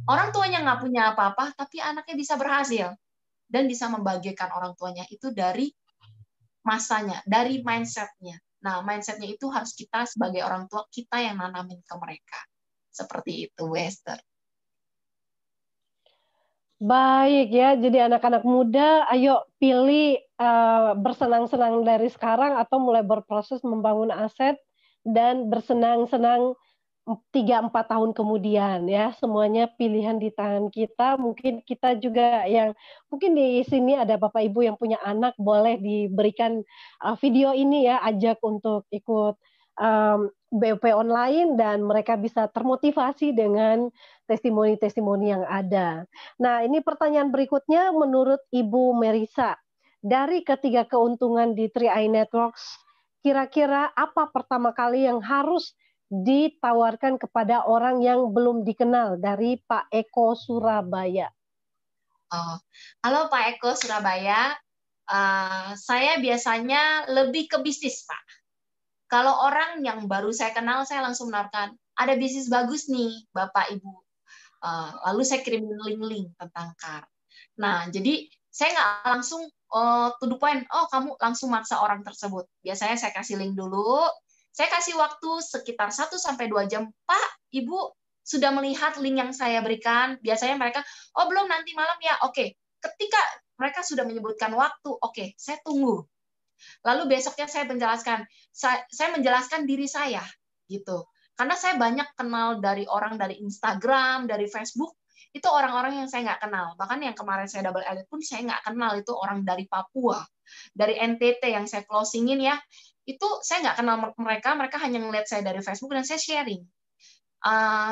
orang tuanya nggak punya apa-apa, tapi anaknya bisa berhasil. Dan bisa membagikan orang tuanya itu dari masanya, dari mindset-nya. Nah, mindset-nya itu harus kita sebagai orang tua, kita yang nanamin ke mereka. Seperti itu, Esther. Baik ya, jadi anak-anak muda, ayo pilih bersenang-senang dari sekarang atau mulai berproses membangun aset dan bersenang-senang 3-4 tahun kemudian ya. Semuanya pilihan di tangan kita. Mungkin kita juga yang mungkin di sini ada Bapak Ibu yang punya anak, boleh diberikan video ini ya, ajak untuk ikut BUP online dan mereka bisa termotivasi dengan testimoni-testimoni yang ada. Nah, ini pertanyaan berikutnya menurut Ibu Merisa, dari ketiga keuntungan di 3i Networks, kira-kira apa pertama kali yang harus ditawarkan kepada orang yang belum dikenal dari Pak Eko Surabaya? Oh, halo Pak Eko Surabaya, saya biasanya lebih ke bisnis, Pak. Kalau orang yang baru saya kenal, saya langsung menawarkan, ada bisnis bagus nih, Bapak Ibu. Lalu saya kirim link-link tentang CAR. Nah, jadi saya nggak langsung to the point, oh kamu langsung maksa orang tersebut. Biasanya saya kasih link dulu, saya kasih waktu sekitar 1-2 jam, Pak, Ibu sudah melihat link yang saya berikan. Biasanya mereka, oh belum, nanti malam ya, oke. Ketika mereka sudah menyebutkan waktu, oke, saya tunggu. Lalu besoknya saya menjelaskan, saya menjelaskan diri saya, gitu. Karena saya banyak kenal dari orang dari Instagram, dari Facebook, itu orang-orang yang saya nggak kenal. Bahkan yang kemarin saya double elite pun saya nggak kenal, itu orang dari Papua, dari NTT yang saya closingin ya, itu saya nggak kenal mereka hanya ngeliat saya dari Facebook dan saya sharing.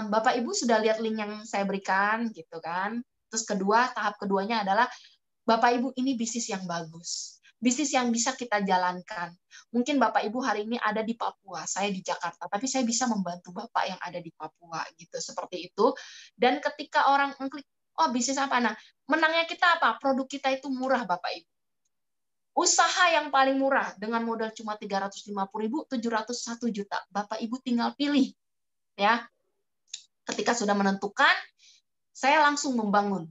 Bapak Ibu sudah lihat link yang saya berikan, gitu kan. Terus tahap keduanya adalah, Bapak Ibu ini bisnis yang bagus. Bisnis yang bisa kita jalankan. Mungkin Bapak Ibu hari ini ada di Papua, saya di Jakarta, tapi saya bisa membantu Bapak yang ada di Papua, gitu, seperti itu. Dan ketika orang mengklik, oh bisnis apa? Nah, menangnya kita apa? Produk kita itu murah, Bapak Ibu. Usaha yang paling murah dengan modal cuma 350.000, 701 juta. Bapak Ibu tinggal pilih, ya. Ketika sudah menentukan, saya langsung membangun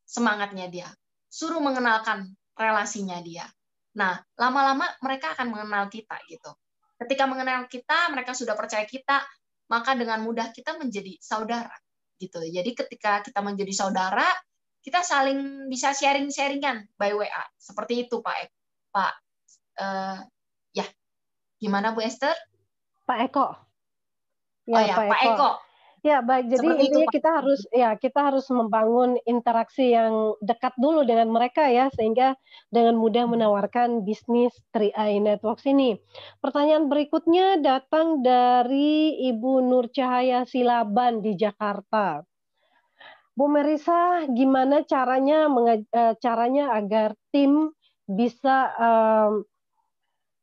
semangatnya dia. Suruh mengenalkan relasinya dia. Nah, lama-lama mereka akan mengenal kita gitu. Ketika mengenal kita, mereka sudah percaya kita, maka dengan mudah kita menjadi saudara gitu. Jadi ketika kita menjadi saudara, kita saling bisa sharing-sharingan by WA. Seperti itu Pak ya. Gimana Bu Esther? Pak Eko. Ya, oh ya, Pak Eko. Ya, baik. Jadi intinya kita harus membangun interaksi yang dekat dulu dengan mereka ya, sehingga dengan mudah menawarkan bisnis 3i Networks ini. Pertanyaan berikutnya datang dari Ibu Nur Cahaya Silaban di Jakarta. Bu Merisa, gimana caranya agar tim bisa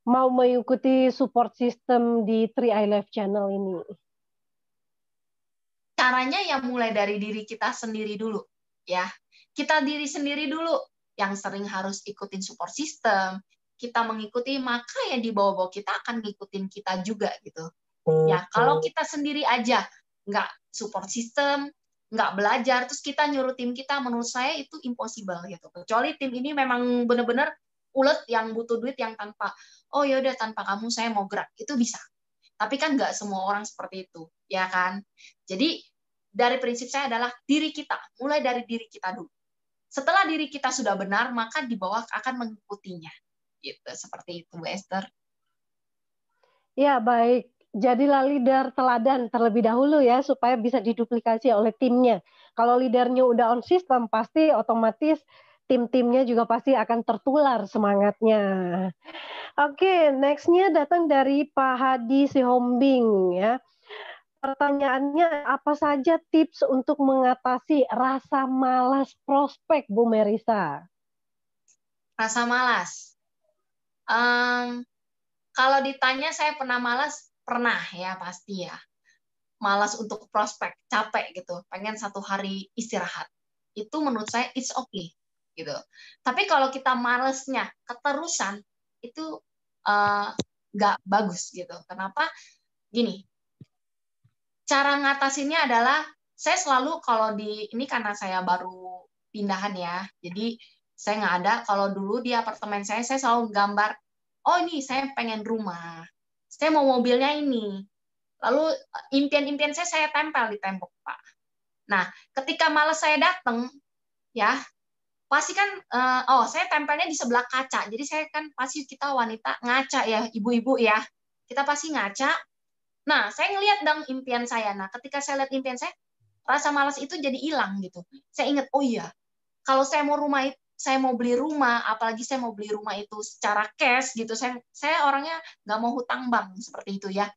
mau mengikuti support system di 3i Live Channel ini? Caranya yang mulai dari diri kita sendiri dulu, ya. Kita diri sendiri dulu yang sering harus ikutin support system. Kita mengikuti, maka yang di bawah-bawah kita akan ngikutin kita juga gitu. Ya, kalau kita sendiri aja nggak support system, nggak belajar, terus kita nyuruh tim kita, menurut saya itu impossible gitu. Kecuali tim ini memang benar-benar ulet yang butuh duit yang tanpa, oh yaudah tanpa kamu saya mau gerak, itu bisa. Tapi kan nggak semua orang seperti itu, ya kan? Jadi dari prinsip saya adalah diri kita, mulai dari diri kita dulu. Setelah diri kita sudah benar, maka di bawah akan mengikutinya. Gitu, seperti itu, Bu Esther. Ya, baik. Jadilah leader teladan terlebih dahulu ya, supaya bisa diduplikasi oleh timnya. Kalau leadernya udah on system, pasti otomatis tim-timnya juga pasti akan tertular semangatnya. Oke, next-nya datang dari Pak Hadi Sihombing ya. Pertanyaannya, apa saja tips untuk mengatasi rasa malas prospek, Bu Merisa? Rasa malas. Kalau ditanya saya pernah malas, pernah ya pasti ya. Malas untuk prospek, capek gitu, pengen 1 hari istirahat. Itu menurut saya it's okay gitu. Tapi kalau kita malesnya keterusan, itu nggak bagus gitu. Kenapa? Gini, cara ngatasinnya adalah saya selalu kalau ini karena saya baru pindahan ya, jadi saya nggak ada. Kalau dulu di apartemen saya selalu gambar, oh ini saya pengen rumah, saya mau mobilnya ini. Lalu impian-impian saya tempel di tembok, Pak. Nah, ketika malas saya datang, ya, pasti kan, saya tempelnya di sebelah kaca. Jadi saya kan pasti kita wanita ngaca ya, ibu-ibu ya. Kita pasti ngaca. Nah, saya ngelihat dong impian saya. Nah, ketika saya lihat impian saya, rasa malas itu jadi hilang gitu. Saya ingat, oh iya, kalau saya mau beli rumah, apalagi saya mau beli rumah itu secara cash gitu. Saya orangnya nggak mau hutang bank seperti itu ya.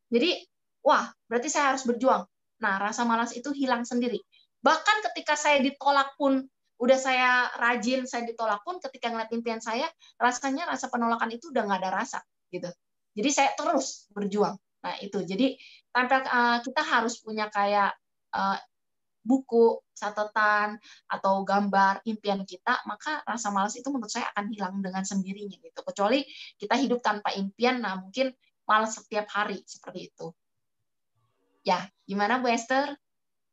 Jadi, wah, berarti saya harus berjuang. Nah, rasa malas itu hilang sendiri. Bahkan ketika saya ditolak pun, udah saya rajin, saya ditolak pun, ketika ngeliat impian saya, rasanya rasa penolakan itu udah nggak ada rasa gitu. Jadi saya terus berjuang. Nah itu, jadi kita harus punya kayak buku, catatan, atau gambar impian kita, maka rasa malas itu menurut saya akan hilang dengan sendirinya gitu. Kecuali kita hidup tanpa impian, nah mungkin malas setiap hari seperti itu. Ya, gimana Bu Esther?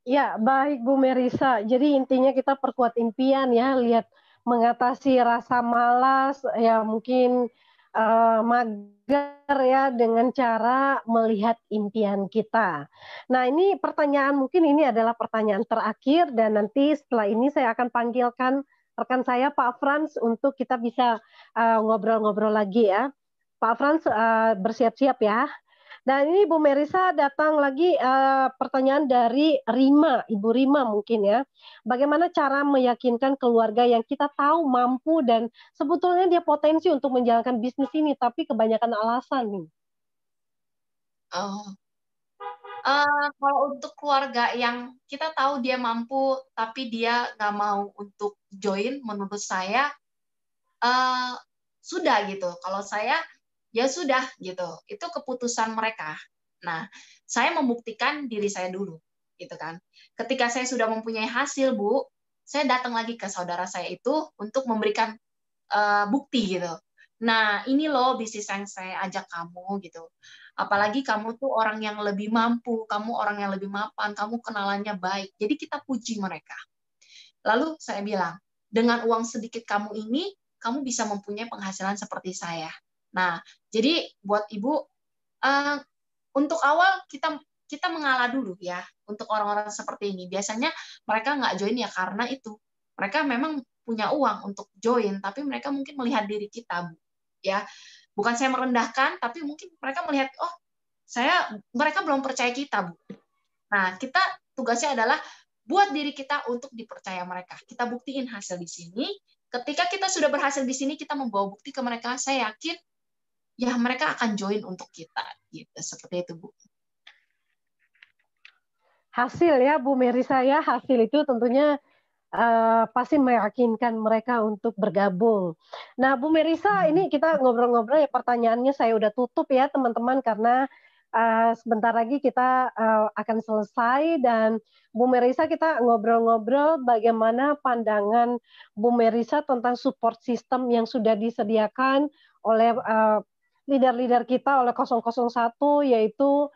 Ya, baik Bu Merisa. Jadi intinya kita perkuat impian ya, lihat mengatasi rasa malas, ya mungkin mager ya dengan cara melihat impian kita. Nah, ini pertanyaan, mungkin ini adalah pertanyaan terakhir dan nanti setelah ini saya akan panggilkan rekan saya Pak Frans untuk kita bisa ngobrol-ngobrol lagi ya. Pak Frans bersiap-siap ya. Dan ini Bu Merisa datang lagi pertanyaan dari Rima, Ibu Rima mungkin ya. Bagaimana cara meyakinkan keluarga yang kita tahu mampu dan sebetulnya dia potensi untuk menjalankan bisnis ini, tapi kebanyakan alasan nih. Kalau untuk keluarga yang kita tahu dia mampu, tapi dia nggak mau untuk join, menurut saya sudah gitu. Kalau saya ya sudah gitu. Itu keputusan mereka. Nah, saya membuktikan diri saya dulu, gitu kan. Ketika saya sudah mempunyai hasil, Bu, saya datang lagi ke saudara saya itu untuk memberikan bukti gitu. Nah, ini loh bisnis yang saya ajak kamu gitu. Apalagi kamu tuh orang yang lebih mampu, kamu orang yang lebih mapan, kamu kenalannya baik. Jadi kita puji mereka. Lalu saya bilang, dengan uang sedikit kamu ini, kamu bisa mempunyai penghasilan seperti saya. Nah, jadi buat Ibu, untuk awal kita mengalah dulu ya, untuk orang-orang seperti ini. Biasanya mereka nggak join ya karena itu. Mereka memang punya uang untuk join, tapi mereka mungkin melihat diri kita, Bu. Ya, bukan saya merendahkan, tapi mungkin mereka melihat, oh, mereka belum percaya kita, Bu. Nah, kita tugasnya adalah buat diri kita untuk dipercaya mereka. Kita buktiin hasil di sini. Ketika kita sudah berhasil di sini, kita membawa bukti ke mereka. Saya yakin ya mereka akan join untuk kita gitu, seperti itu Bu. Hasil ya Bu Merisa ya, hasil itu tentunya pasti meyakinkan mereka untuk bergabung. Nah Bu Merisa, ini kita ngobrol-ngobrol ya, pertanyaannya saya udah tutup ya teman-teman, karena sebentar lagi kita akan selesai. Dan Bu Merisa, kita ngobrol-ngobrol bagaimana pandangan Bu Merisa tentang support system yang sudah disediakan oleh leader-leader kita, oleh 001, yaitu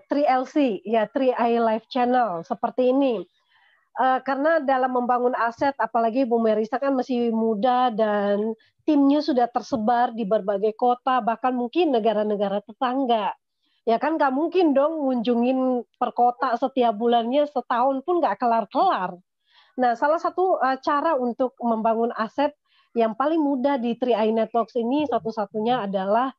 3LC, ya 3i Life Channel, seperti ini. Karena dalam membangun aset, apalagi Bu Merisa kan masih muda dan timnya sudah tersebar di berbagai kota, bahkan mungkin negara-negara tetangga. Ya kan nggak mungkin dong ngunjungin per kota setiap bulannya, setahun pun nggak kelar-kelar. Nah, salah satu cara untuk membangun aset yang paling mudah di 3i Networks ini satu-satunya adalah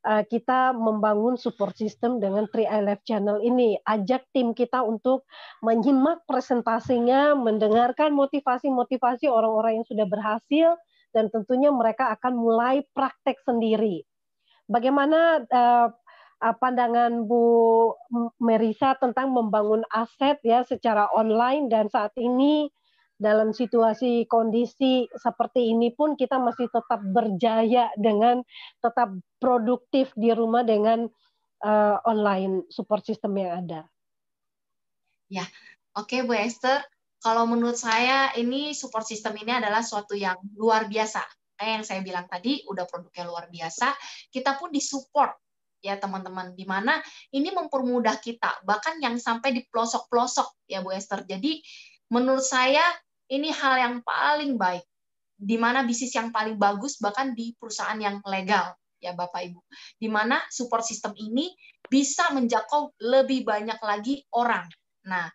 kita membangun support system dengan 3i Life Channel ini. Ajak tim kita untuk menyimak presentasinya, mendengarkan motivasi-motivasi orang-orang yang sudah berhasil, dan tentunya mereka akan mulai praktek sendiri. Bagaimana pandangan Bu Merisa tentang membangun aset ya secara online, dan saat ini dalam situasi kondisi seperti ini pun kita masih tetap berjaya dengan tetap produktif di rumah dengan online support system yang ada. Ya, oke Bu Esther. Kalau menurut saya ini support system ini adalah suatu yang luar biasa. Kayak yang saya bilang tadi, udah produknya luar biasa. Kita pun disupport ya teman-teman. Di mana ini mempermudah kita, bahkan yang sampai di pelosok-pelosok ya Bu Esther. Jadi menurut saya ini hal yang paling baik, di mana bisnis yang paling bagus bahkan di perusahaan yang legal, ya Bapak Ibu. Di mana support system ini bisa menjangkau lebih banyak lagi orang. Nah,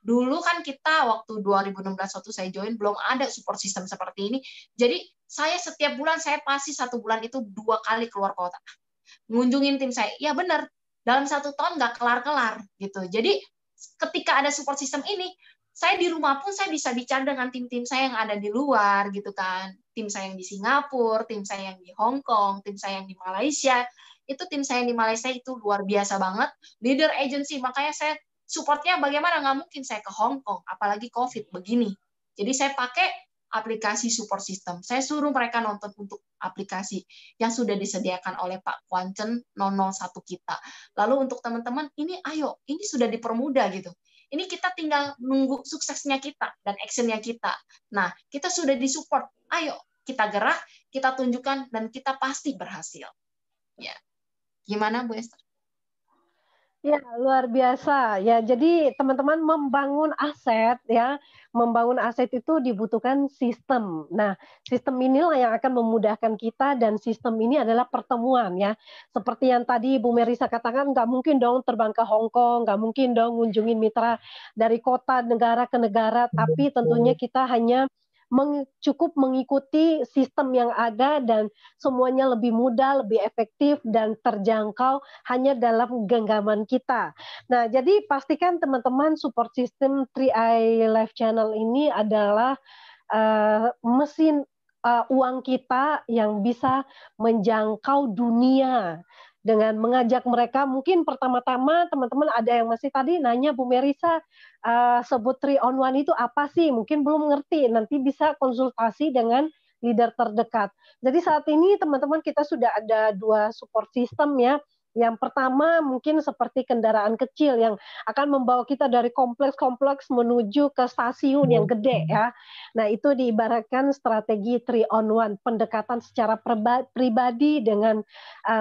Dulu kan kita waktu 2016 waktu saya join belum ada support system seperti ini. Jadi saya setiap bulan saya pasti 1 bulan itu 2 kali keluar kota. Ngunjungin tim saya. Ya benar, dalam 1 tahun nggak kelar-kelar gitu. Jadi ketika ada support system ini, saya di rumah pun saya bisa bicara dengan tim-tim saya yang ada di luar gitu kan. Tim saya yang di Singapura, tim saya yang di Hong Kong, tim saya yang di Malaysia. Itu tim saya yang di Malaysia itu luar biasa banget. Leader agency, makanya saya supportnya bagaimana, nggak mungkin saya ke Hong Kong, apalagi COVID begini. Jadi saya pakai aplikasi support system. Saya suruh mereka nonton untuk aplikasi yang sudah disediakan oleh Pak Kwancen 001 kita. Lalu untuk teman-teman, ini ayo, ini sudah dipermudah gitu. Ini kita tinggal nunggu suksesnya kita dan actionnya kita. Nah, kita sudah disupport. Ayo, kita gerak, kita tunjukkan, dan kita pasti berhasil. Ya, gimana Bu Esther? Ya, luar biasa. Ya, jadi teman-teman membangun aset itu dibutuhkan sistem. Nah, sistem inilah yang akan memudahkan kita, dan sistem ini adalah pertemuan ya. Seperti yang tadi Bu Merisa katakan, nggak mungkin dong terbang ke Hong Kong, nggak mungkin dong ngunjungin mitra dari kota negara ke negara, tapi tentunya kita hanya cukup mengikuti sistem yang ada, dan semuanya lebih mudah, lebih efektif, dan terjangkau hanya dalam genggaman kita. Nah, jadi pastikan teman-teman support system 3i Live Channel ini adalah mesin uang kita yang bisa menjangkau dunia dengan mengajak mereka. Mungkin pertama-tama teman-teman ada yang masih tadi nanya, Bu Merisa, sebut 3-on-1 itu apa sih? Mungkin belum ngerti, nanti bisa konsultasi dengan leader terdekat. Jadi saat ini teman-teman kita sudah ada 2 support system ya. Yang pertama mungkin seperti kendaraan kecil yang akan membawa kita dari kompleks-kompleks menuju ke stasiun yang gede ya. Nah, itu diibaratkan strategi 3-on-1, pendekatan secara pribadi dengan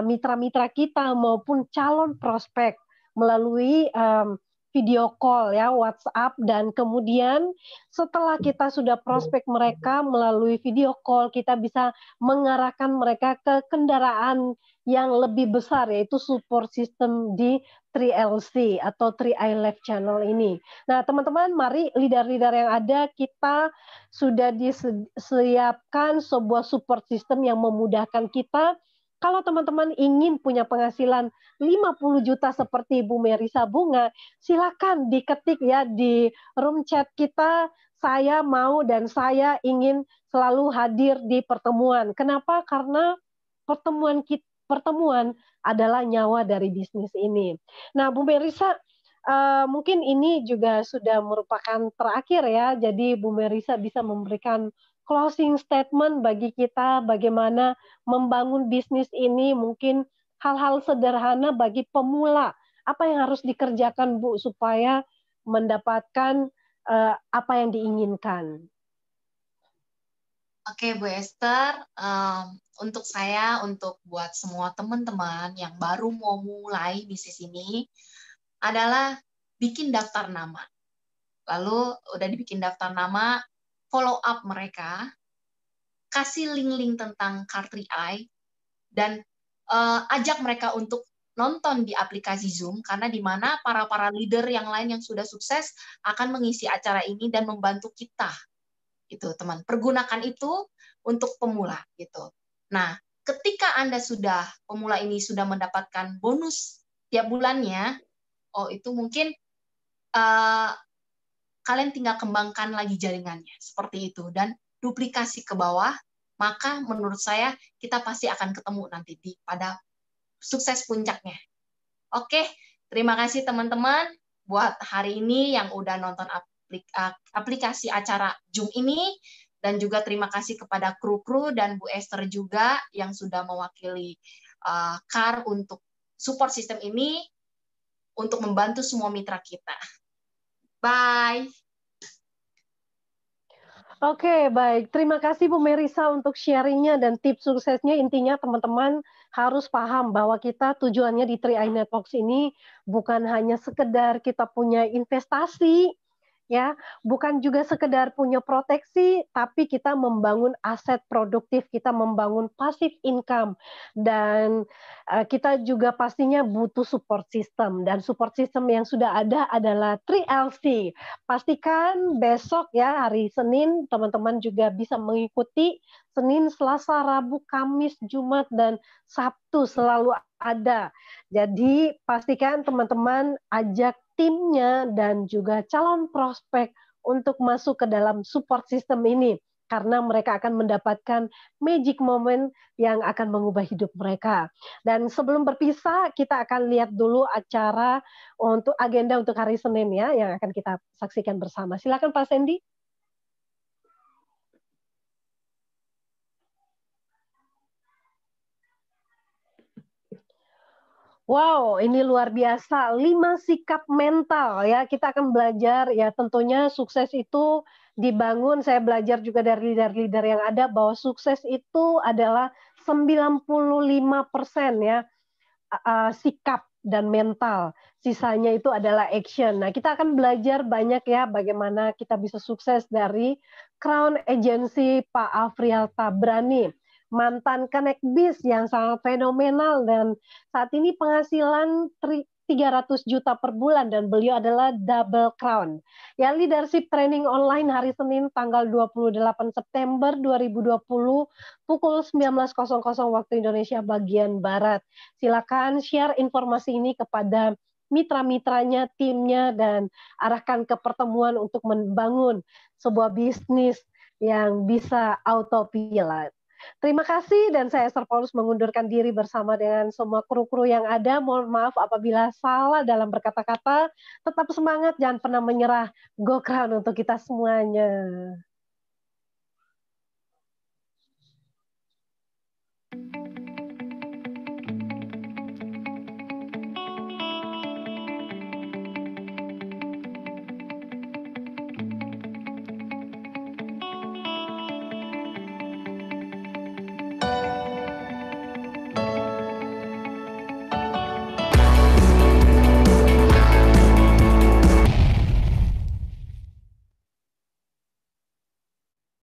mitra-mitra kita maupun calon prospek melalui video call ya, WhatsApp, dan kemudian setelah kita sudah prospek mereka melalui video call, kita bisa mengarahkan mereka ke kendaraan yang lebih besar, yaitu support system di 3LC atau 3i Live Channel ini. Nah, teman-teman, mari leader-leader yang ada, kita sudah disiapkan sebuah support system yang memudahkan kita. Kalau teman-teman ingin punya penghasilan 50 juta seperti Bu Merisa Bunga, silakan diketik ya di room chat kita, saya mau dan saya ingin selalu hadir di pertemuan. Kenapa? Karena pertemuan adalah nyawa dari bisnis ini. Nah, Bu Merisa, mungkin ini juga sudah merupakan terakhir ya, jadi Bu Merisa bisa memberikan closing statement bagi kita, bagaimana membangun bisnis ini, mungkin hal-hal sederhana bagi pemula. Apa yang harus dikerjakan, Bu, supaya mendapatkan apa yang diinginkan? Oke, Bu Esther, untuk saya, untuk buat semua teman-teman yang baru mau mulai bisnis ini, adalah bikin daftar nama. Lalu udah dibikin daftar nama, follow up mereka, kasih link-link tentang Car 3i, dan ajak mereka untuk nonton di aplikasi Zoom, karena di mana para leader yang lain yang sudah sukses akan mengisi acara ini dan membantu kita. Itu teman, pergunakan itu untuk pemula gitu. Nah, ketika Anda pemula ini sudah mendapatkan bonus tiap bulannya, itu mungkin kalian tinggal kembangkan lagi jaringannya seperti itu dan duplikasi ke bawah, maka menurut saya kita pasti akan ketemu nanti pada sukses puncaknya. Oke, terima kasih teman-teman buat hari ini yang udah nonton aplikasi acara Zoom ini, dan juga terima kasih kepada kru-kru dan Bu Esther juga yang sudah mewakili CAR untuk support sistem ini untuk membantu semua mitra kita. Bye. Oke, baik. Terima kasih Bu Merisa untuk sharingnya dan tips suksesnya. Intinya teman-teman harus paham bahwa kita tujuannya di 3i Networks ini bukan hanya sekedar kita punya investasi ya, bukan juga sekedar punya proteksi, tapi kita membangun aset produktif, kita membangun passive income, dan kita juga pastinya butuh support system, dan support system yang sudah ada adalah 3LC. Pastikan besok ya, hari Senin, teman-teman juga bisa mengikuti Senin, Selasa, Rabu, Kamis, Jumat, dan Sabtu selalu ada. Jadi pastikan teman-teman ajak timnya dan juga calon prospek untuk masuk ke dalam support system ini, karena mereka akan mendapatkan magic moment yang akan mengubah hidup mereka. Dan sebelum berpisah, kita akan lihat dulu acara untuk agenda untuk hari Senin ya, yang akan kita saksikan bersama. Silakan Pak Sandy. Wow, ini luar biasa. 5 sikap mental ya. Kita akan belajar ya, tentunya sukses itu dibangun. Saya belajar juga dari leader-leader yang ada bahwa sukses itu adalah 95% ya sikap dan mental. Sisanya itu adalah action. Nah, kita akan belajar banyak ya bagaimana kita bisa sukses dari Crown Agency Pak Afrial Tabrani, mantan Connect Biz yang sangat fenomenal, dan saat ini penghasilan 300 juta per bulan, dan beliau adalah double crown. Ya, leadership training online hari Senin tanggal 28 September 2020 pukul 19.00 waktu Indonesia bagian Barat. Silakan share informasi ini kepada mitra-mitranya, timnya, dan arahkan ke pertemuan untuk membangun sebuah bisnis yang bisa autopilot. Terima kasih, dan saya Esther Paulus mengundurkan diri bersama dengan semua kru-kru yang ada. Mohon maaf apabila salah dalam berkata-kata. Tetap semangat, jangan pernah menyerah. Go Crown untuk kita semuanya.